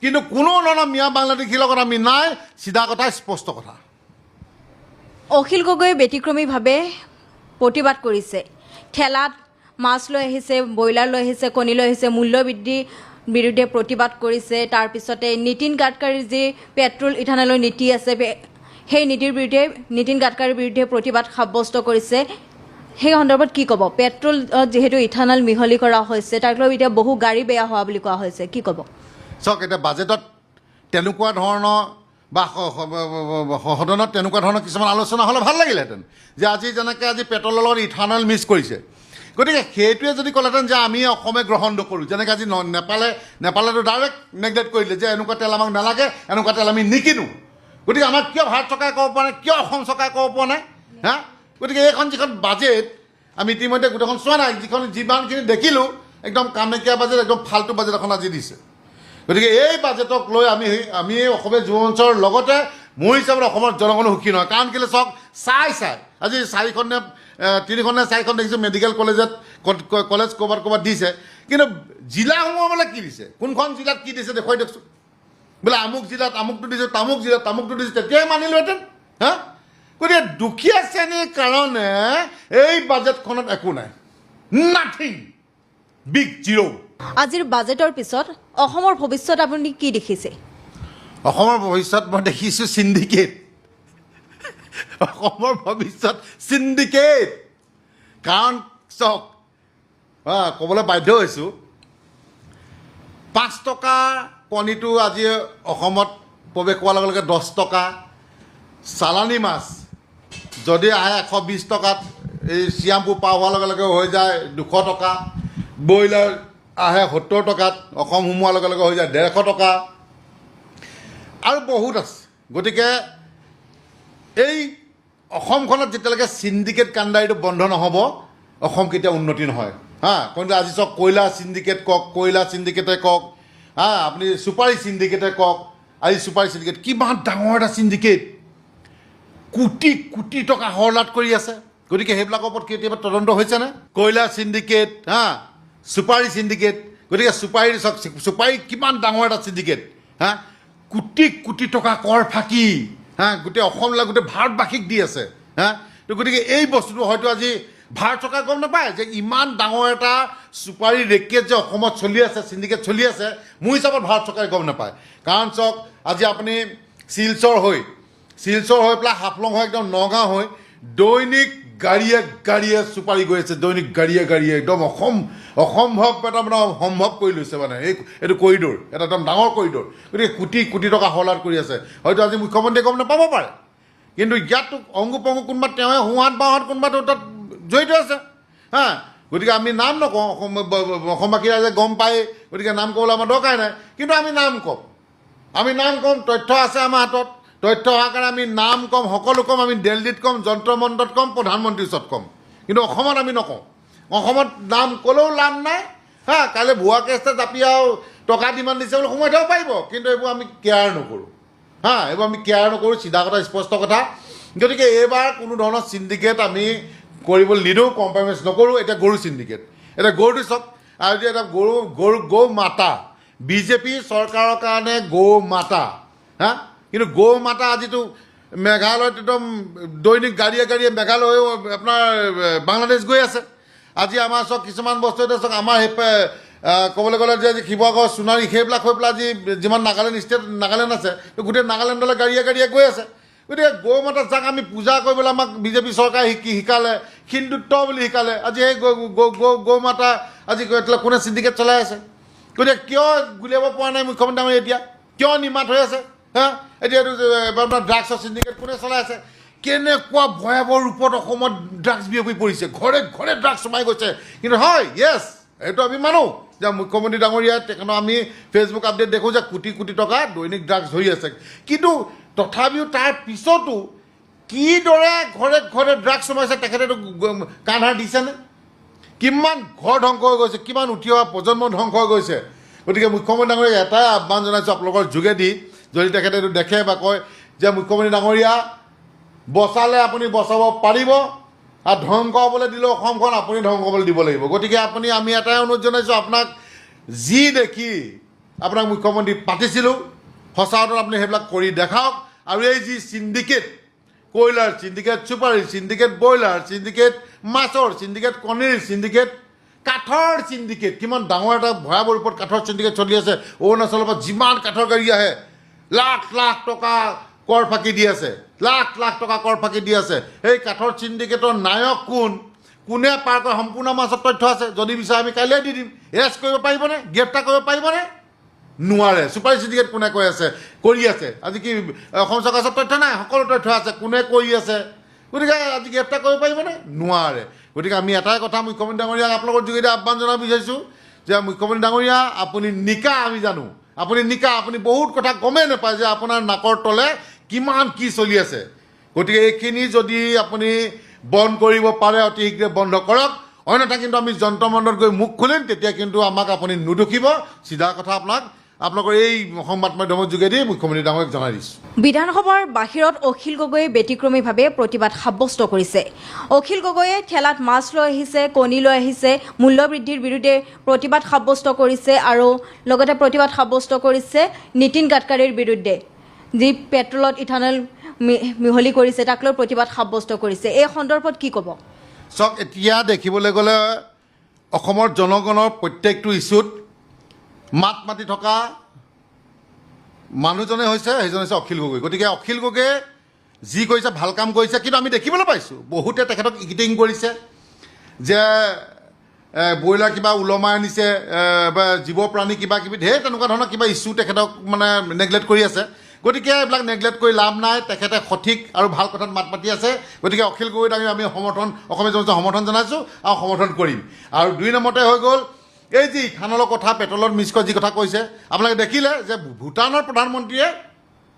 কিন্তু কোনো ধৰণৰ মিয়া বাংলাদেশীৰ লগত আমি নাই চিধা কথা স্পষ্ট কথা অখিল গগৈয়ে ব্যতিক্ৰমীভাৱে প্ৰতিবাদ কৰিছে ঠেলাত মাছ লৈ আহিছে ব্ৰইলাৰ লৈ আহিছে কণী লৈ আহিছে মূল্যবৃদ্ধি বিৰুদ্ধে প্ৰতিবাদ কৰিছে তাৰপিছতে নীতিন গাডকাৰীৰ যি পেট্ৰল ইথানলৰ নীতি আছে সেই নীতিৰ বিৰুদ্ধে নীতিন গাডকাৰীৰ বিৰুদ্ধে প্ৰতিবাদ সাব্যস্ত কৰিছে সেই সন্দৰ্ভত কি ক'ব পেট্ৰল যিহেতু ইথানল মিহলি কৰা হৈছে তাৰ লৈ এতিয়া বহু গাড়ী বেয়া হোৱা বুলি কোৱা হৈছে কি ক'ব চাওক এতিয়া বাজেটত তেনেকুৱা ধৰণৰ বা সদনত তেনেকুৱা ধৰণৰ কিছুমান আলোচনা হ'লে ভাল লাগিলেহেঁতেন যে আজি যেনেকৈ আজি পেট্ৰলৰ লগত ইথানল মিক্স কৰিছে গতিকে সেইটোৱে যদি ক'লেহেঁতেন যে আমি অসমে গ্ৰহণ নকৰোঁ যেনেকৈ আজি নেপালেতো ডাইৰেক্ট নেগলেক্ট কৰিলে যে এনেকুৱা তেল আমাক নালাগে এনেকুৱা তেল আমি নিকিনো গতিকে আমাক কিয় ভাৰত চৰকাৰে ক'ব পৰা নাই কিয় অসম চৰকাৰে ক'ব পৰা নাই হা গতিকে এইখন যিখন বাজেট আমি ইতিমধ্যে গোটেইখন চোৱা নাই যিমানখিনি দেখিলোঁ একদম কামেকীয়া বাজেট একদম ফাল্টু বাজেট এখন আজি দিছে গতিকে এই বাজেটক লৈ আমি অসমীয়া যুৱ মঞ্চৰ লগতে মোৰ হিচাপত অসমৰ জনগণো সুখী নহয় কাৰণ কেলৈ চাওক চাই আজি 4খন নে 3খন নে 4খন দেখিছোঁ মেডিকেল কলেজ ক'ৰবাত দিছে কিন্তু জিলাসমূহ বোলে কি দিছে কোনখন জিলাত কি দিছে দেখুৱাই দিয়কচোন বোলে আমুক জিলাত আমুকটো দিছে তামুক জিলাত তামুকটো দিছে তেতিয়াই মানিলোহেঁতেন হা গতিকে দুখীয়া শ্ৰেণীৰ কাৰণে এই বাজেটখনত একো নাই নাথিং বিগ জিৰ' আজিৰ বাজেটৰ পিছত অসমৰ ভৱিষ্যত আপুনি কি দেখিছে অসমৰ ভৱিষ্যত মই দেখিছোঁ চিণ্ডিকেট অসমৰ ভৱিষ্যত চিণ্ডিকেট কাৰণ চাওক ক'বলৈ বাধ্য হৈছোঁ 5 টকা কণীটো আজি অসমত প্ৰৱেশ কৰাৰ লগে লগে 10 টকা চালানী মাছ যদি আহে 120 টকাত এই চিয়াম্পু পাৰ হোৱাৰ লগে লগে হৈ যায় 200 টকা ব্ৰইলাৰ আহে 70 টকাত অসম সোমোৱাৰ লগে লগে হৈ যায় 150 টকা আৰু বহুত আছে গতিকে এই অসমখনত যেতিয়ালৈকে চিণ্ডিকেট কাণ্ডাৰীটো বন্ধ নহ'ব অসম কেতিয়া উন্নতি নহয় কোনটো আজি চাওক কয়লা চিণ্ডিকেট কওক, কয়লা চিণ্ডিকেটে কওক, আপুনি চুপাৰী চিণ্ডিকেটে কওক, আজি চুপাৰী চিণ্ডিকেট কিমান ডাঙৰ এটা চিণ্ডিকেট, কোটি কোটি টকা হৰলাট কৰি আছে। গতিকে সেইবিলাকৰ ওপৰত কেতিয়াবা তদন্ত হৈছেনে? কয়লা চিণ্ডিকেট, চুপাৰী চিণ্ডিকেট, গতিকে চুপাৰী কিমান ডাঙৰ এটা চিণ্ডিকেট, কোটি কোটি টকা কৰ ফাঁকি, গোটেই অসমলৈ গোটেই ভাৰতবাসীক দি আছে। তো গতিকে এই বস্তুটো হয়তো আজি ভাৰত চৰকাৰে গম নাপায় যে ইমান ডাঙৰ এটা চুপাৰী ৰেকেট যে অসমত চলি আছে, চিণ্ডিকেট চলি আছে, মোৰ হিচাপত ভাৰত চৰকাৰে গম নাপায়। কাৰণ চাওক আজি আপুনি শিলচৰ হৈ পেলাই হাফলং হৈ একদম নগাঁও হৈ দৈনিক গাড়ীয়ে গাড়ীয়ে চুপাৰী গৈ আছে, দৈনিক গাড়ীয়ে গাড়ীয়ে একদম অসম্ভৱ এটা মানে সম্ভৱ কৰি লৈছে মানে এইটো কৰিডৰ, এটা একদম ডাঙৰ কৰিডৰ। গতিকে কোটি কোটি টকা হৰলাট কৰি আছে। হয়তো আজি মুখ্যমন্ত্ৰীয়ে গম নাপাব পাৰে, কিন্তু ইয়াতো অংগু পংগু কোনোবা তেওঁৱে সোঁহাত বাওঁহাত কোনোবাটো তাত জড়িত আছে। গতিকে আমি নাম নকওঁ, অসমবাসী ৰাইজে গম পায়, গতিকে নাম ক'বলৈ আমাৰ দৰকাৰ নাই। কিন্তু আমি নাম ক'ম, তথ্য আছে আমাৰ হাতত, তথ্য অহাৰ কাৰণে আমি নাম ক'ম, সকলো ক'ম, আমি দিল্লীত ক'ম, যন্ত্ৰ মন্ত্ৰত ক'ম, প্ৰধানমন্ত্ৰীৰ ওচৰত ক'ম, কিন্তু অসমত আমি নকওঁ। অসমত নাম ক'লেও লাভ নাই। কাইলৈ ভুৱা কেছ জাপি আৰু টকা ডিমাণ্ড দিছে বুলি সোমাই থ'ব পাৰিব, কিন্তু এইবোৰ আমি কেয়াৰ নকৰোঁ। এইবোৰ আমি কেয়াৰ নকৰোঁ, চিধা কথা, স্পষ্ট কথা। গতিকে এইবাৰ কোনো ধৰণৰ চিণ্ডিকেট আমি কৰিবলৈ নিদিওঁ, কম্প্ৰমাইজ নকৰোঁ। এতিয়া গৰু চিণ্ডিকেট, এতিয়া গৰুটো চাওক, আৰু এতিয়া এটা গৌ মাতা, বিজেপি চৰকাৰৰ কাৰণে গৌ মাতা, কিন্তু গৌ মাতা আজিতো মেঘালয়ত একদম দৈনিক গাড়ীয়ে গাড়ীয়ে মেঘালয় আপোনাৰ বাংলাদেশ গৈ আছে। আজি আমাৰ চাওক কিছুমান বস্তু এতিয়া চাওক, আমাৰ সেই ক'বলৈ গ'লে যে আজি শিৱসাগৰ সোণাৰী সেইবিলাক হৈ পেলাই আজি যিমান নাগালেণ্ড আছে, গোটেই নাগালেণ্ডলৈ গাড়ীয়ে গাড়ীয়ে গৈ আছে। গতিকে গৌ মাতা যাক আমি পূজা কৰিবলৈ আমাক বিজেপি চৰকাৰে শিকালে, হিন্দুত্ব বুলি শিকালে, আজি সেই গৌ মাতা আজি কোনে চিণ্ডিকেট চলাই আছে। গতিকে কিয় গুলিয়াব পৰা নাই মুখ্যমন্ত্ৰী ডাঙৰীয়া, এতিয়া কিয় নিমাত হৈ আছে? এতিয়া এইটো আপোনাৰ ড্ৰাগছৰ চিণ্ডিকেট কোনে চলাই আছে? কেনেকুৱা ভয়াৱহ ৰূপত অসমত ড্ৰাগছ বিয়পি পৰিছে, ঘৰে ঘৰে ড্ৰাগছ সোমাই গৈছে। কিন্তু হয়, য়েছ, এইটো আমি মানোঁ যে মুখ্যমন্ত্ৰী ডাঙৰীয়া, তেখেতৰ আমি ফেচবুক আপডেট দেখোঁ যে কোটি কোটি টকা দৈনিক ড্ৰাগছ ধৰি আছে। কিন্তু তথাপিও তাৰ পিছতো কিদৰে ঘৰে ঘৰে ড্ৰাগছ সোমাইছে তেখেতেতো কাণসাৰ দিছেনে? কিমান ঘৰ ধ্বংস হৈ গৈছে, কিমান উঠি অহা প্ৰজন্ম ধ্বংস হৈ গৈছে। গতিকে মুখ্যমন্ত্ৰী ডাঙৰীয়াক এটাই আহ্বান জনাইছোঁ আপোনালোকৰ যোগেদি, যদি তেখেতে এইটো দেখে বা কয় যে মুখ্যমন্ত্ৰী ডাঙৰীয়া বচালে আপুনি বচাব পাৰিব, আৰু ধ্বংস হ'বলৈ দিলেও অসমখন আপুনি ধ্বংস হ'বলৈ দিব লাগিব। গতিকে আমি এটাই অনুৰোধ জনাইছোঁ, আপোনাক যি দেখি আপোনাক মুখ্যমন্ত্ৰী পাতিছিলোঁ, সঁচা অৰ্থত আপুনি সেইবিলাক কৰি দেখাওক। আৰু এই যি চিণ্ডিকেট, কয়লাৰ চিণ্ডিকেট, চুপাৰী চিণ্ডিকেট, ব্ৰইলাৰ চিণ্ডিকেট, মাছৰ চিণ্ডিকেট, কণীৰ চিণ্ডিকেট, কাঠৰ চিণ্ডিকেট, কিমান ডাঙৰ এটা ভয়াৱহ ৰূপত কাঠৰ চিণ্ডিকেট চলি আছে। অৰুণাচলৰ পৰা যিমান কাঠৰ গাড়ী আহে, লাখ লাখ টকা কৰ ফাঁকি দি আছে, লাখ লাখ টকা কৰ ফাঁকি দি আছে। সেই কাঠৰ চিণ্ডিকেটৰ নায়ক কোনে পাৰ কৰে সম্পূৰ্ণ আমাৰ ওচৰত তথ্য আছে। যদি বিচাৰে আমি কাইলৈ দি দিম। এৰেষ্ট কৰিব পাৰিবনে? গ্ৰেপ্তাৰ কৰিব পাৰিবনে? নোৱাৰে। চুপাৰী চিণ্ডিকেট কোনে কৰি আছে, আজি কি অসম চৰকাৰৰ ওচৰত তথ্য নাই? সকলো তথ্য আছে, কোনে কৰি আছে। গতিকে আজি গ্ৰেপ্তাৰ কৰিব পাৰিবনে? নোৱাৰে। গতিকে আমি এটাই কথা মুখ্যমন্ত্ৰী ডাঙৰীয়াক আপোনালোকৰ যোগেদি আহ্বান জনাব বিচাৰিছোঁ যে মুখ্যমন্ত্ৰী ডাঙৰীয়া, আপুনি নিকা, আমি জানো আপুনি নিকা, আপুনি বহুত কথা গমেই নাপায় যে আপোনাৰ নাকৰ তলে কিমান কি চলি আছে। গতিকে এইখিনি যদি আপুনি বন্ধ কৰিব পাৰে, অতি শীঘ্ৰে বন্ধ কৰক, অন্যথা কিন্তু আমি যন্ত্ৰ মণ্ডলত গৈ মুখ খুলিম, তেতিয়া কিন্তু আমাক আপুনি নুদুখিব। চিধা কথা আপোনালোকৰ এই সংবাদ মাধ্যমৰ যোগেদি মুখ্যমন্ত্ৰী ডাঙৰীয়াক জনাই দিছোঁ। বিধানসভাৰ বাহিৰত অখিল গগৈয়ে ব্যতিক্ৰমীভাৱে প্ৰতিবাদ সাব্যস্ত কৰিছে। অখিল গগৈয়ে ঠেলাত মাছ লৈ আহিছে, কণী লৈ আহিছে, মূল্যবৃদ্ধিৰ বিৰুদ্ধে প্ৰতিবাদ সাব্যস্ত কৰিছে, আৰু লগতে প্ৰতিবাদ সাব্যস্ত কৰিছে নীতিন গাডকাৰীৰ বিৰুদ্ধে, যি পেট্ৰলত ইথানল মিহলি কৰিছে, তাক লৈ প্ৰতিবাদ সাব্যস্ত কৰিছে। এই সন্দৰ্ভত কি ক'ব? চাওক, এতিয়া দেখিবলৈ গ'লে অসমৰ জনগণৰ প্ৰত্যেকটো ইছ্যুত মাত মাতি থকা মানুহজনে সেইজন হৈছে অখিল গগৈ। গতিকে অখিল গগৈয়ে যি কৰিছে ভাল কাম কৰিছে, কিন্তু আমি দেখিবলৈ পাইছোঁ বহুতে তেখেতক ইকিটিং কৰিছে যে ব্ৰইলাৰ কিবা ওলমাই আনিছে বা জীৱ প্ৰাণী কিবা কিবি ঢেৰ তেনেকুৱা ধৰণৰ কিবা ইছ্যু তেখেতক মানে নেগলেক্ট কৰি আছে। গতিকে এইবিলাক নেগলেক্ট কৰি লাভ নাই, তেখেতে সঠিক আৰু ভাল কথাত মাত মাতি আছে। গতিকে অখিল গগৈক আমি অসমীয়া জনতাই সমৰ্থন জনাইছোঁ আৰু সমৰ্থন কৰিম। আৰু 2 নম্বৰতে হৈ গ'ল এই যি ইথানলৰ কথা, পেট্ৰলত মিক্স কৰা যি কথা কৈছে, আপোনালোকে দেখিলে যে ভূটানৰ প্ৰধানমন্ত্ৰীয়ে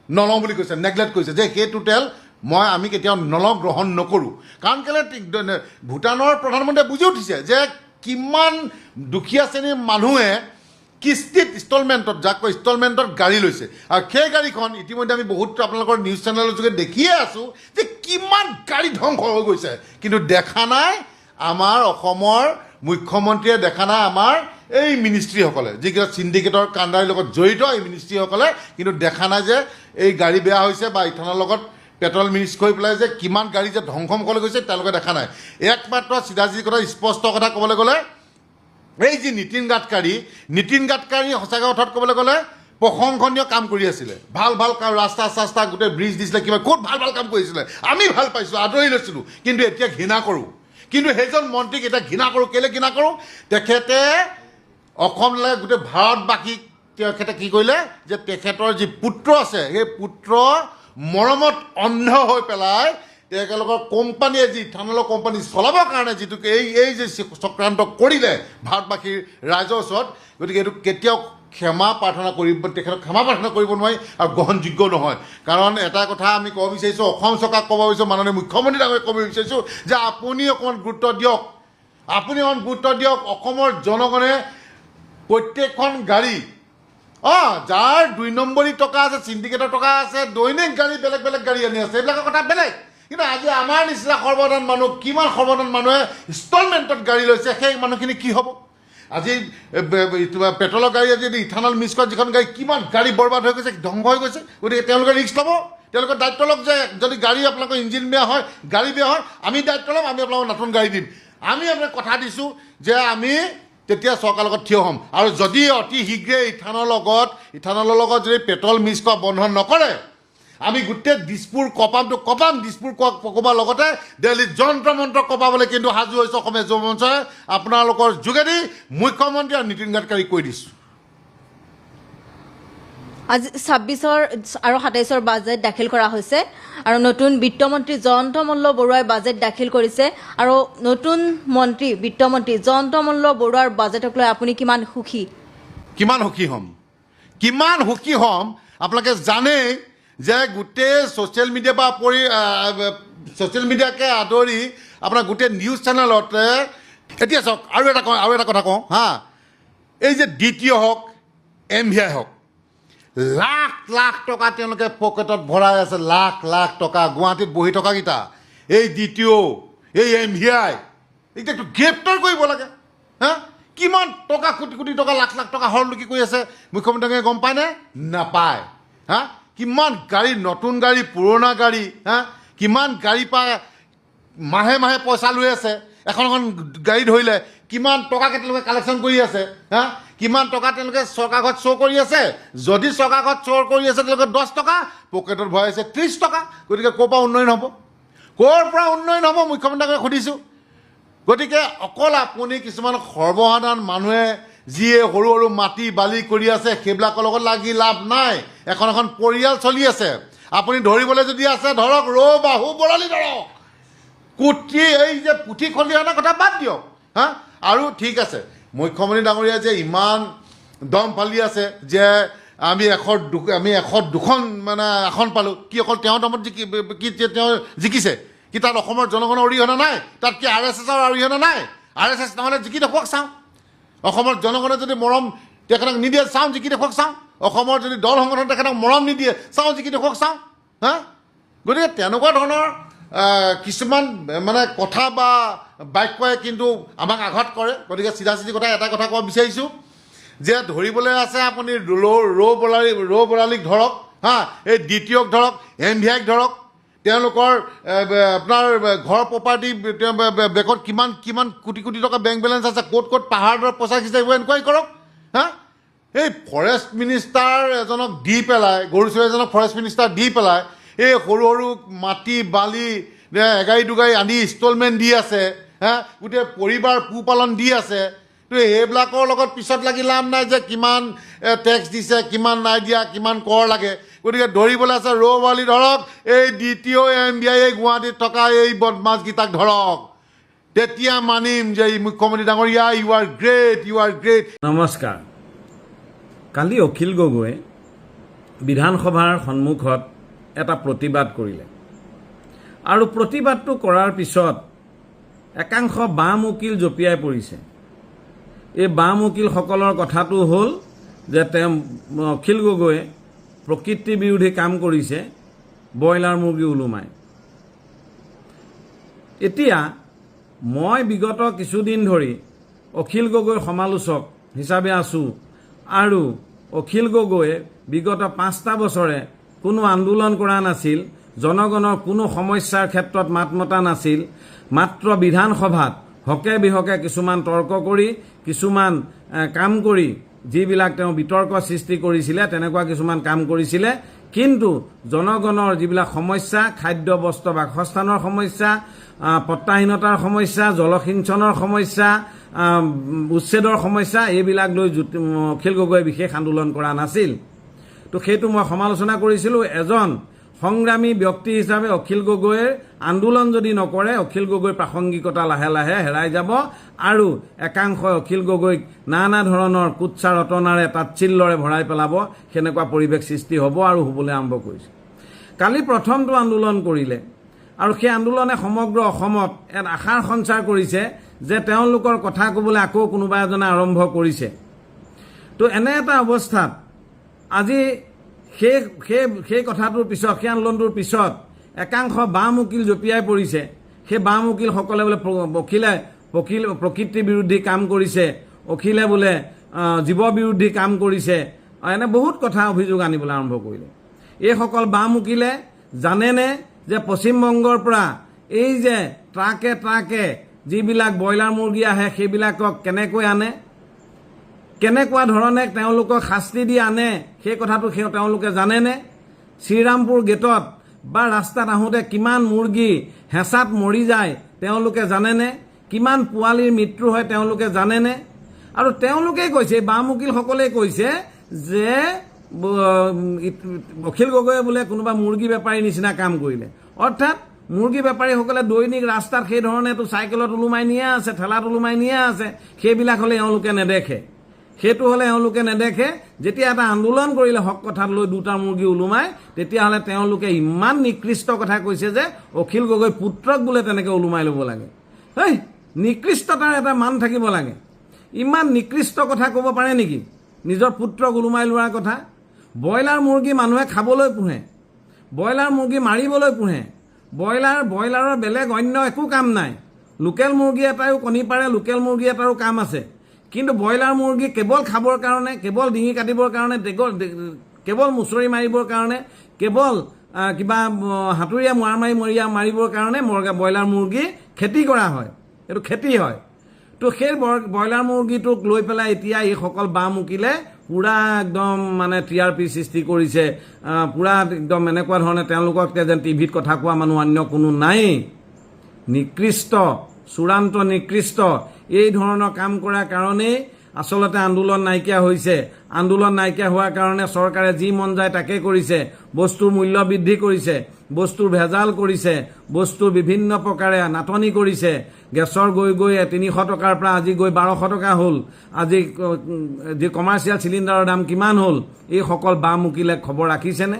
নলওঁ বুলি কৈছে, নেগলেক্ট কৰিছে যে সেইটো তেল আমি কেতিয়াও নলওঁ, গ্ৰহণ নকৰোঁ। কাৰণ কেলৈ ভূটানৰ প্ৰধানমন্ত্ৰীয়ে বুজি উঠিছে যে কিমান দুখীয়া শ্ৰেণীৰ মানুহে কিস্তিত ইনষ্টলমেণ্টত যাক কয় ইনষ্টলমেণ্টত গাড়ী লৈছে আৰু সেই গাড়ীখন ইতিমধ্যে আমি বহুত আপোনালোকৰ নিউজ চেনেলৰ যোগে দেখিয়ে আছোঁ যে কিমান গাড়ী ধ্বংস হৈ গৈছে কিন্তু দেখা নাই আমাৰ অসমৰ মুখ্যমন্ত্ৰীয়ে দেখা নাই আমাৰ এই মিনিষ্ট্ৰীসকলে যিকেইটা চিণ্ডিকেটৰ কাণ্ডাৰীৰ লগত জড়িত এই মিনিষ্ট্ৰীসকলে কিন্তু দেখা নাই যে এই গাড়ী বেয়া হৈছে বা ইথানৰ লগত পেট্ৰল মিক্স কৰি পেলাই যে কিমান গাড়ী যে ধ্বংস হ'বলৈ গৈছে তেওঁলোকে দেখা নাই একমাত্ৰ চিধাচিধি কথা স্পষ্ট কথা ক'বলৈ গ'লে এই যি নীতিন গাডকাৰী সঁচাকৈ অৰ্থত ক'বলৈ গ'লে প্ৰশংসনীয় কাম কৰি আছিলে ভাল ৰাস্তা গোটেই ব্ৰিজ দিছিলে কিবা ক'ত ভাল কাম কৰিছিলে আমি ভাল পাইছোঁ আদৰি লৈছিলোঁ কিন্তু এতিয়া ঘৃণা কৰোঁ কিন্তু সেইজন মন্ত্ৰীক এতিয়া ঘৃণা কৰোঁ কেলৈ ঘৃণা কৰোঁ তেখেতে অসমলৈ গোটেই ভাৰতবাসীক তেখেতে কি কৰিলে যে তেখেতৰ যি পুত্ৰ আছে সেই পুত্ৰ মৰমত অন্ধ হৈ পেলাই তেওঁলোকৰ কোম্পানীয়ে যি ইথানলৰ কোম্পানী চলাবৰ কাৰণে যিটো এই যে চক্ৰান্ত কৰিলে ভাৰতবাসীৰ ৰাইজৰ ওচৰত গতিকে এইটো কেতিয়াও ক্ষমা প্ৰাৰ্থনা কৰিব নোৱাৰি আৰু গ্ৰহণযোগ্য নহয় কাৰণ এটা কথা আমি ক'ব বিচাৰিছোঁ অসম চৰকাৰক ক'ব বিচাৰিছোঁ মাননীয় মুখ্যমন্ত্ৰী ডাঙৰীয়াক ক'ব বিচাৰিছোঁ যে আপুনি অকণমান গুৰুত্ব দিয়ক অসমৰ জনগণে প্ৰত্যেকখন গাড়ী যাৰ 2 নম্বৰী টকা আছে চিণ্ডিকেটৰ টকা আছে দৈনিক গাড়ী বেলেগ গাড়ী আনি আছে এইবিলাকৰ কথা বেলেগ কিন্তু আজি আমাৰ নিচিনা সৰ্বসাধাৰণ মানুহ কিমান সৰ্বসাধাৰণ মানুহে ইনষ্টলমেণ্টত গাড়ী লৈছে সেই মানুহখিনি কি হ'ব আজি পেট্ৰলৰ গাড়ী আজি ইথানল মিক্স কৰা যিখন গাড়ী কিমান গাড়ী বৰবাদ হৈ গৈছে ধ্বংস হৈ গৈছে গতিকে তেওঁলোকে ৰিস্ক ল'ব তেওঁলোকে দায়িত্ব লওক যে যদি গাড়ী আপোনালোকৰ ইঞ্জিন বেয়া হয় গাড়ী বেয়া হয় আমি দায়িত্ব ল'ম আমি আপোনালোকক নতুন গাড়ী দিম আমি আপোনাক কথা দিছোঁ যে আমি তেতিয়া চৰকাৰৰ লগত থিয় হ'ম আৰু যদি অতি শীঘ্ৰে ইথানৰ লগত যদি পেট্ৰল মিক্স কৰা বন্ধ নকৰে আমি গোটেই দিছপুৰ কপাম দিছপুৰ কপাৰ লগতে দিল্লীত যন্ত্ৰ মন্ত্ৰ কপাবলৈ কিন্তু সাজু হৈছে অসমীয়া যুৱ মঞ্চই আপোনালোকৰ যোগেদি মুখ্যমন্ত্ৰী আৰু নীতিন গাডকাৰীক কৈ দিছোঁ আজি 26 আৰু 27 বাজেট দাখিল কৰা হৈছে আৰু নতুন বিত্তমন্ত্ৰী জয়ন্ত মল্ল বৰুৱাই বাজেট দাখিল কৰিছে আৰু নতুন বিত্তমন্ত্ৰী জয়ন্ত মল্ল বৰুৱাৰ বাজেটক লৈ আপুনি কিমান সুখী হ'ম আপোনালোকে জানেই যে গোটেই ছ'চিয়েল মিডিয়া বা ছ'চিয়েল মিডিয়াকে আদৰি আপোনাৰ গোটেই নিউজ চেনেলতে এতিয়া চাওক আৰু এটা কথা কওঁ এই যে দ্বিতীয় হওক MVI হওক লাখ টকা তেওঁলোকে পকেটত ভৰাই আছে লাখ টকা গুৱাহাটীত বহি থকাকেইটা এই দ্বিতীয় এই MVI এতিয়াতো গ্ৰেপ্তাৰ কৰিব লাগে কিমান টকা কোটি টকা লাখ টকা হৰলুকি কৰি আছে মুখ্যমন্ত্ৰীয়ে গম পায়নে নাপায় কিমান গাড়ী নতুন গাড়ী পুৰণা গাড়ী কিমান গাড়ী পৰা মাহে পইচা লৈ আছে এখন গাড়ী ধৰিলে কিমান টকাকে তেওঁলোকে কালেকশ্যন কৰি আছে কিমান টকা তেওঁলোকে চৰকাৰ ঘৰত শ্ব' কৰি আছে যদি চৰকাৰ ঘৰত শ্ব' কৰি আছে তেওঁলোকে 10 টকা পকেটত ভৰাই আছে 30 টকা গতিকে ক'ৰ পৰা উন্নয়ন হ'ব মুখ্যমন্ত্ৰীক সুধিছোঁ গতিকে অকল আপুনি কিছুমান সৰ্বসাধাৰণ মানুহে যিয়ে সৰু মাটি বালি কৰি আছে সেইবিলাকৰ লগত লাগি লাভ নাই এখন পৰিয়াল চলি আছে আপুনি ধৰিবলৈ যদি আছে ধৰক ৰৌ বাহু বৰালি ধৰক কুটি এই যে পুঠি খলিহনাৰ কথা বাদ দিয়ক আৰু ঠিক আছে মুখ্যমন্ত্ৰী ডাঙৰীয়া যে ইমান দম ফালি আছে যে আমি 102খন মানে আসন পালোঁ কি অকল তেওঁ দমত তেওঁ জিকিছে কি তাত অসমৰ জনগণৰ অৰিহণা নাই তাত কি RSSৰ অৰিহণা নাই RSS নহ'লে জিকি দেখুৱাওক চাওঁ অসমৰ জনগণে যদি মৰম তেখেতক নিদিয়ে চাওঁ জিকি দেখুৱাওক চাওঁ অসমৰ যদি দল সংগঠন তেখেতক মৰম নিদিয়ে চাওঁ জিকি দেখুৱাওক চাওঁ গতিকে তেনেকুৱা ধৰণৰ কিছুমান মানে কথা বা বাক্যই কিন্তু আমাক আঘাত কৰে গতিকে চিধাচিধি কথা এটা কথা ক'ব বিচাৰিছোঁ যে ধৰিবলৈ আছে আপুনি ৰৌ বৰালিক ধৰক এই দ্বিতীয়ক ধৰক MVIক ধৰক তেওঁলোকৰ আপোনাৰ ঘৰ প্ৰপাৰ্টি বেংকত কিমান কোটি টকা বেংক বেলেঞ্চ আছে ক'ত পাহাৰৰ পইচা খিচিছে এইবোৰ এনকুৱাৰী কৰক এই ফৰেষ্ট মিনিষ্টাৰ এজনক দি পেলাই গৰুচুৰ এজনক ফৰেষ্ট মিনিষ্টাৰ দি পেলাই এই সৰু মাটি বালি এগাড়ী দুগাড়ী আনি ইনষ্টলমেণ্ট দি আছে গোটেই পৰিবাৰ পোহপালন দি আছে তো এইবিলাকৰ লগত পিছত লাগি লাভ নাই যে কিমান টেক্স দিছে কিমান নাই দিয়া কিমান কৰ লাগে গতিকে ধৰিবলৈ আছে ৰৌ বৰালি ধৰক এই দ্বিতীয় MVI গুৱাহাটীত থকা এই বদমাছকেইটাক ধৰক তেতিয়া মানিম যে মুখ্যমন্ত্ৰী ডাঙৰীয়া ইউ আৰ গ্ৰেট নমস্কাৰ কালি অখিল গগৈয়ে বিধানসভাৰ সন্মুখত এটা প্ৰতিবাদ কৰিলে আৰু প্ৰতিবাদটো কৰাৰ পিছত একাংশ বাম উকিল জঁপিয়াই পৰিছে এই বাম উকিলসকলৰ কথাটো হ'ল যে তেওঁ অখিল গগৈয়ে প্ৰকৃতি বিৰোধী কাম কৰিছে ব্ৰইলাৰ মুৰ্গী ওলোমাই। এতিয়া মই বিগত কিছুদিন ধৰি অখিল গগৈৰ সমালোচক হিচাপে আছোঁ আৰু অখিল গগৈয়ে বিগত 5টা বছৰে কোনো আন্দোলন কৰা নাছিল, জনগণৰ কোনো সমস্যাৰ ক্ষেত্ৰত মাত মতা নাছিল, মাত্ৰ বিধানসভাত হকে বিহকে কিছুমান তৰ্ক কৰি কিছুমান কাম কৰি যিবিলাক তেওঁ বিতৰ্ক সৃষ্টি কৰিছিলে তেনেকুৱা কিছুমান কাম কৰিছিলে। কিন্তু জনগণৰ যিবিলাক সমস্যা, খাদ্য বস্ত্ৰ বাসস্থানৰ সমস্যা, পট্টাহীনতাৰ সমস্যা, জলসিঞ্চনৰ সমস্যা, উচ্ছেদৰ সমস্যা, এইবিলাক লৈ অখিল গগৈয়ে বিশেষ আন্দোলন কৰা নাছিল। তো সেইটো মই সমালোচনা কৰিছিলোঁ। এজন সংগ্ৰামী ব্যক্তি হিচাপে অখিল গগৈৰ আন্দোলন যদি নকৰে অখিল গগৈৰ প্ৰাসংগিকতা লাহে লাহে হেৰাই যাব আৰু একাংশই অখিল গগৈক নানা ধৰণৰ কুৎসা ৰটনাৰে তাচ্ছিল্যৰে ভৰাই পেলাব। সেনেকুৱা পৰিৱেশ সৃষ্টি হ'ব আৰু হ'বলৈ আৰম্ভ কৰিছে। কালি প্ৰথমটো আন্দোলন কৰিলে আৰু সেই আন্দোলনে সমগ্ৰ অসমত এক আশাৰ সঞ্চাৰ কৰিছে যে তেওঁলোকৰ কথা ক'বলৈ আকৌ কোনোবা এজনে আৰম্ভ কৰিছে। তো এনে এটা অৱস্থাত আজি সেই কথাটোৰ পিছত, সেই আন্দোলনটোৰ পিছত একাংশ বাম উকিল জঁপিয়াই পৰিছে। সেই বাম উকিলসকলে বোলে প্ৰকৃতি বিৰোধী কাম কৰিছে, অখিলে বোলে জীৱ বিৰোধী কাম কৰিছে, এনে বহুত কথা অভিযোগ আনিবলৈ আৰম্ভ কৰিলে। এইসকল বাম উকিলে জানেনে যে পশ্চিমবংগৰ পৰা এই যে ট্ৰাকে ট্ৰাকে যিবিলাক ব্ৰইলাৰ মুৰ্গী আহে সেইবিলাকক কেনেকৈ আনে, কেনেকুৱা ধৰণে তেওঁলোকক শাস্তি দি আনে, সেই কথাটো তেওঁলোকে জানেনে? শ্ৰীৰামপুৰ গেটত বা ৰাস্তাত আহোঁতে কিমান মুৰ্গী হেঁচাত মৰি যায় তেওঁলোকে জানেনে? কিমান পোৱালীৰ মৃত্যু হয় তেওঁলোকে জানেনে? আৰু তেওঁলোকেই কৈছে, বাম উকিলসকলেই কৈছে যে অখিল গগৈয়ে বোলে কোনোবা মুৰ্গী বেপাৰীৰ নিচিনা কাম কৰিলে। অৰ্থাৎ মুৰ্গী বেপাৰীসকলে দৈনিক ৰাস্তাত সেই ধৰণেতো চাইকেলত ওলোমাই নিয়ে আছে, ঠেলাত ওলোমাই নিয়ে আছে, সেইবিলাক হ'লে এওঁলোকে নেদেখে। সেইটো হ'লে এওঁলোকে নেদেখে। যেতিয়া এটা আন্দোলন কৰিলে হক কথাত লৈ 2টা মুৰ্গী ওলোমাই, তেতিয়াহ'লে তেওঁলোকে ইমান নিকৃষ্ট কথা কৈছে যে অখিল গগৈ পুত্ৰক বোলে তেনেকৈ ওলোমাই ল'ব লাগে। হেই, নিকৃষ্টতাৰ এটা মান থাকিব লাগে। ইমান নিকৃষ্ট কথা ক'ব পাৰে নেকি নিজৰ পুত্ৰক ওলোমাই লোৱাৰ কথা? ব্ৰইলাৰ মুৰ্গী মানুহে খাবলৈ পোহে, ব্ৰইলাৰ মুৰ্গী মাৰিবলৈ পোহে। ব্ৰইলাৰৰ বেলেগ অন্য একো কাম নাই। লোকেল মুৰ্গী এটাইও কণী পাৰে, লোকেল মুৰ্গী এটাৰো কাম আছে। কিন্তু ব্ৰইলাৰ মুৰ্গী কেৱল খাবৰ কাৰণে, কেৱল ডিঙি কাটিবৰ কাৰণে, কেৱল মুচৰি মাৰিবৰ কাৰণে, কেৱল কিবা হাতুৰিয়া মাৰিবৰ কাৰণে ব্ৰইলাৰ মুৰ্গী খেতি কৰা হয়, এইটো খেতি হয়। তো সেই ব্ৰইলাৰ মুৰ্গীটোক লৈ পেলাই এতিয়া এইসকল বাম উকিলে পূৰা একদম মানে TRP সৃষ্টি কৰিছে, পূৰা একদম এনেকুৱা ধৰণে তেওঁলোকক যেন টিভিত কথা কোৱা মানুহ অন্য কোনো নাই। নিকৃষ্ট, চূড়ান্ত নিকৃষ্ট। এই ধৰণৰ কাম কৰাৰ কাৰণেই আচলতে আন্দোলন নাইকিয়া হৈছে। আন্দোলন নাইকিয়া হোৱাৰ কাৰণে চৰকাৰে যি মন যায় তাকে কৰিছে। বস্তুৰ মূল্য বৃদ্ধি কৰিছে, বস্তুৰ ভেজাল কৰিছে, বস্তুৰ বিভিন্ন প্ৰকাৰে নাটনি কৰিছে। গেছৰ গৈ 300 টকাৰ পৰা আজি গৈ 1200 টকা হ'ল। আজি যি কমাৰ্চিয়েল চিলিণ্ডাৰৰ দাম কিমান হ'ল? এইসকল বাম উকিলে খবৰ ৰাখিছেনে?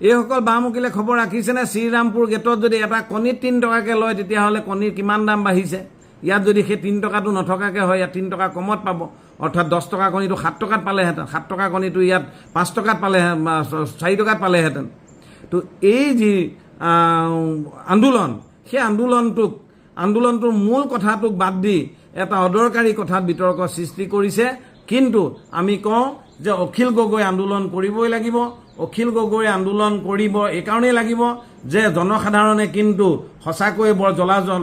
এইসকল বাম উকিলে খবৰ ৰাখিছেনে? শ্ৰীৰামপুৰ গেটত যদি এটা কণীত 3 টকাকৈ লয় তেতিয়াহ'লে কণীৰ কিমান দাম বাঢ়িছে? ইয়াত যদি সেই 3 টকাটো নথকাকৈ হয়, ইয়াত 3 টকা কমত পাব। অৰ্থাৎ 10 টকা কণীটো 7 টকাত পালেহেঁতেন, 7 টকা কণীটো ইয়াত 5 টকাত পালেহেঁতেন, 4 টকাত পালেহেঁতেন। তো এই যি আন্দোলন, সেই আন্দোলনটোৰ মূল কথাটোক বাদ দি এটা অদৰকাৰী কথাত বিতৰ্ক সৃষ্টি কৰিছে। কিন্তু আমি কওঁ যে অখিল গগৈ আন্দোলন কৰিবই লাগিব। অখিল গগৈ আন্দোলন কৰিব এইকাৰণেই লাগিব যে জনসাধাৰণে কিন্তু সঁচাকৈয়ে বৰ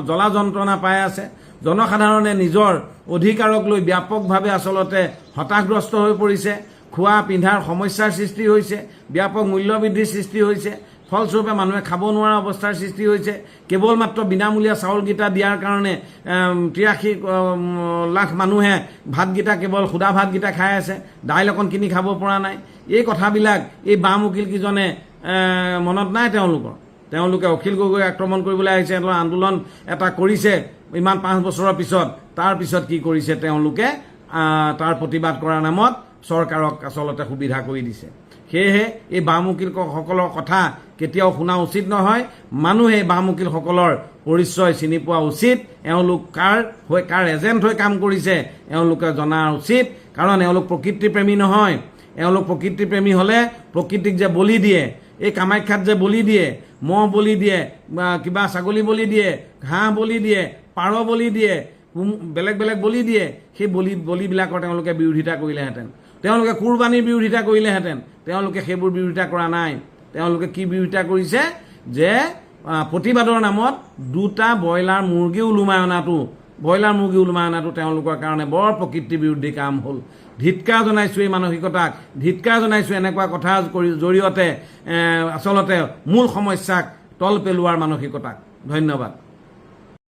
জ্বলা যন্ত্ৰণা পাই আছে। জনসাধাৰণে নিজৰ অধিকাৰক লৈ ব্যাপকভাৱে আচলতে হতাশগ্ৰস্ত হৈ পৰিছে। খোৱা পিন্ধাৰ সমস্যাৰ সৃষ্টি হৈছে, ব্যাপক মূল্যবৃদ্ধিৰ সৃষ্টি হৈছে, ফলস্বৰূপে মানুহে খাব নোৱাৰা অৱস্থাৰ সৃষ্টি হৈছে। কেৱল মাত্ৰ বিনামূলীয়া চাউলকেইটা দিয়াৰ কাৰণে 83 লাখ মানুহে ভাতকেইটা, কেৱল সুদা ভাতকেইটা খাই আছে, দাইল অকণ কিনি খাব পৰা নাই। এই কথাবিলাক এই বাম উকিলকেইজনে মনত নাই তেওঁলোকে অখিল গগৈ আক্ৰমণ কৰিবলৈ আহিছে, আন্দোলন এটা কৰিছে ইমান 5 বছৰৰ পিছত। তাৰপিছত কি কৰিছে তেওঁলোকে? তাৰ প্ৰতিবাদ কৰাৰ নামত চৰকাৰক আচলতে সুবিধা কৰি দিছে। সেয়েহে এই বাম উকিলসকলৰ কথা কেতিয়াও শুনা উচিত নহয়। মানুহে বাম উকিলসকলৰ পৰিচয় চিনি পোৱা উচিত। এওঁলোক কাৰ এজেণ্ট হৈ কাম কৰিছে এওঁলোকে জনা উচিত। কাৰণ এওঁলোক প্ৰকৃতিপ্ৰেমী নহয়। এওঁলোক প্ৰকৃতিপ্ৰেমী হ'লে প্ৰকৃতিক যে বলি দিয়ে, এই কামাখ্যাত যে বলি দিয়ে, মহ বলি দিয়ে, বা কিবা ছাগলী বলি দিয়ে, ঘাঁহ বলি দিয়ে, পাৰ বলি দিয়ে, বেলেগ বেলেগ বলি দিয়ে, সেই বলিবিলাকৰ তেওঁলোকে বিৰোধিতা কৰিলেহেঁতেন। তেওঁলোকে কুৰবানীৰ বিৰোধিতা কৰিলেহেঁতেন। তেওঁলোকে সেইবোৰ বিৰোধিতা কৰা নাই। তেওঁলোকে কি বিৰোধিতা কৰিছে যে প্ৰতিবাদৰ নামত দুটা ব্ৰইলাৰ মুৰ্গী ওলোমাই অনাটো তেওঁলোকৰ কাৰণে বৰ প্ৰকৃতি বিৰোধী কাম হ'ল। ধিক্কাৰ জনাইছোঁ এই মানসিকতাক, ধিক্কাৰ জনাইছোঁ এনেকুৱা কথাৰ জৰিয়তে আচলতে মূল সমস্যাক তল পেলোৱাৰ মানসিকতাক। ধন্যবাদ।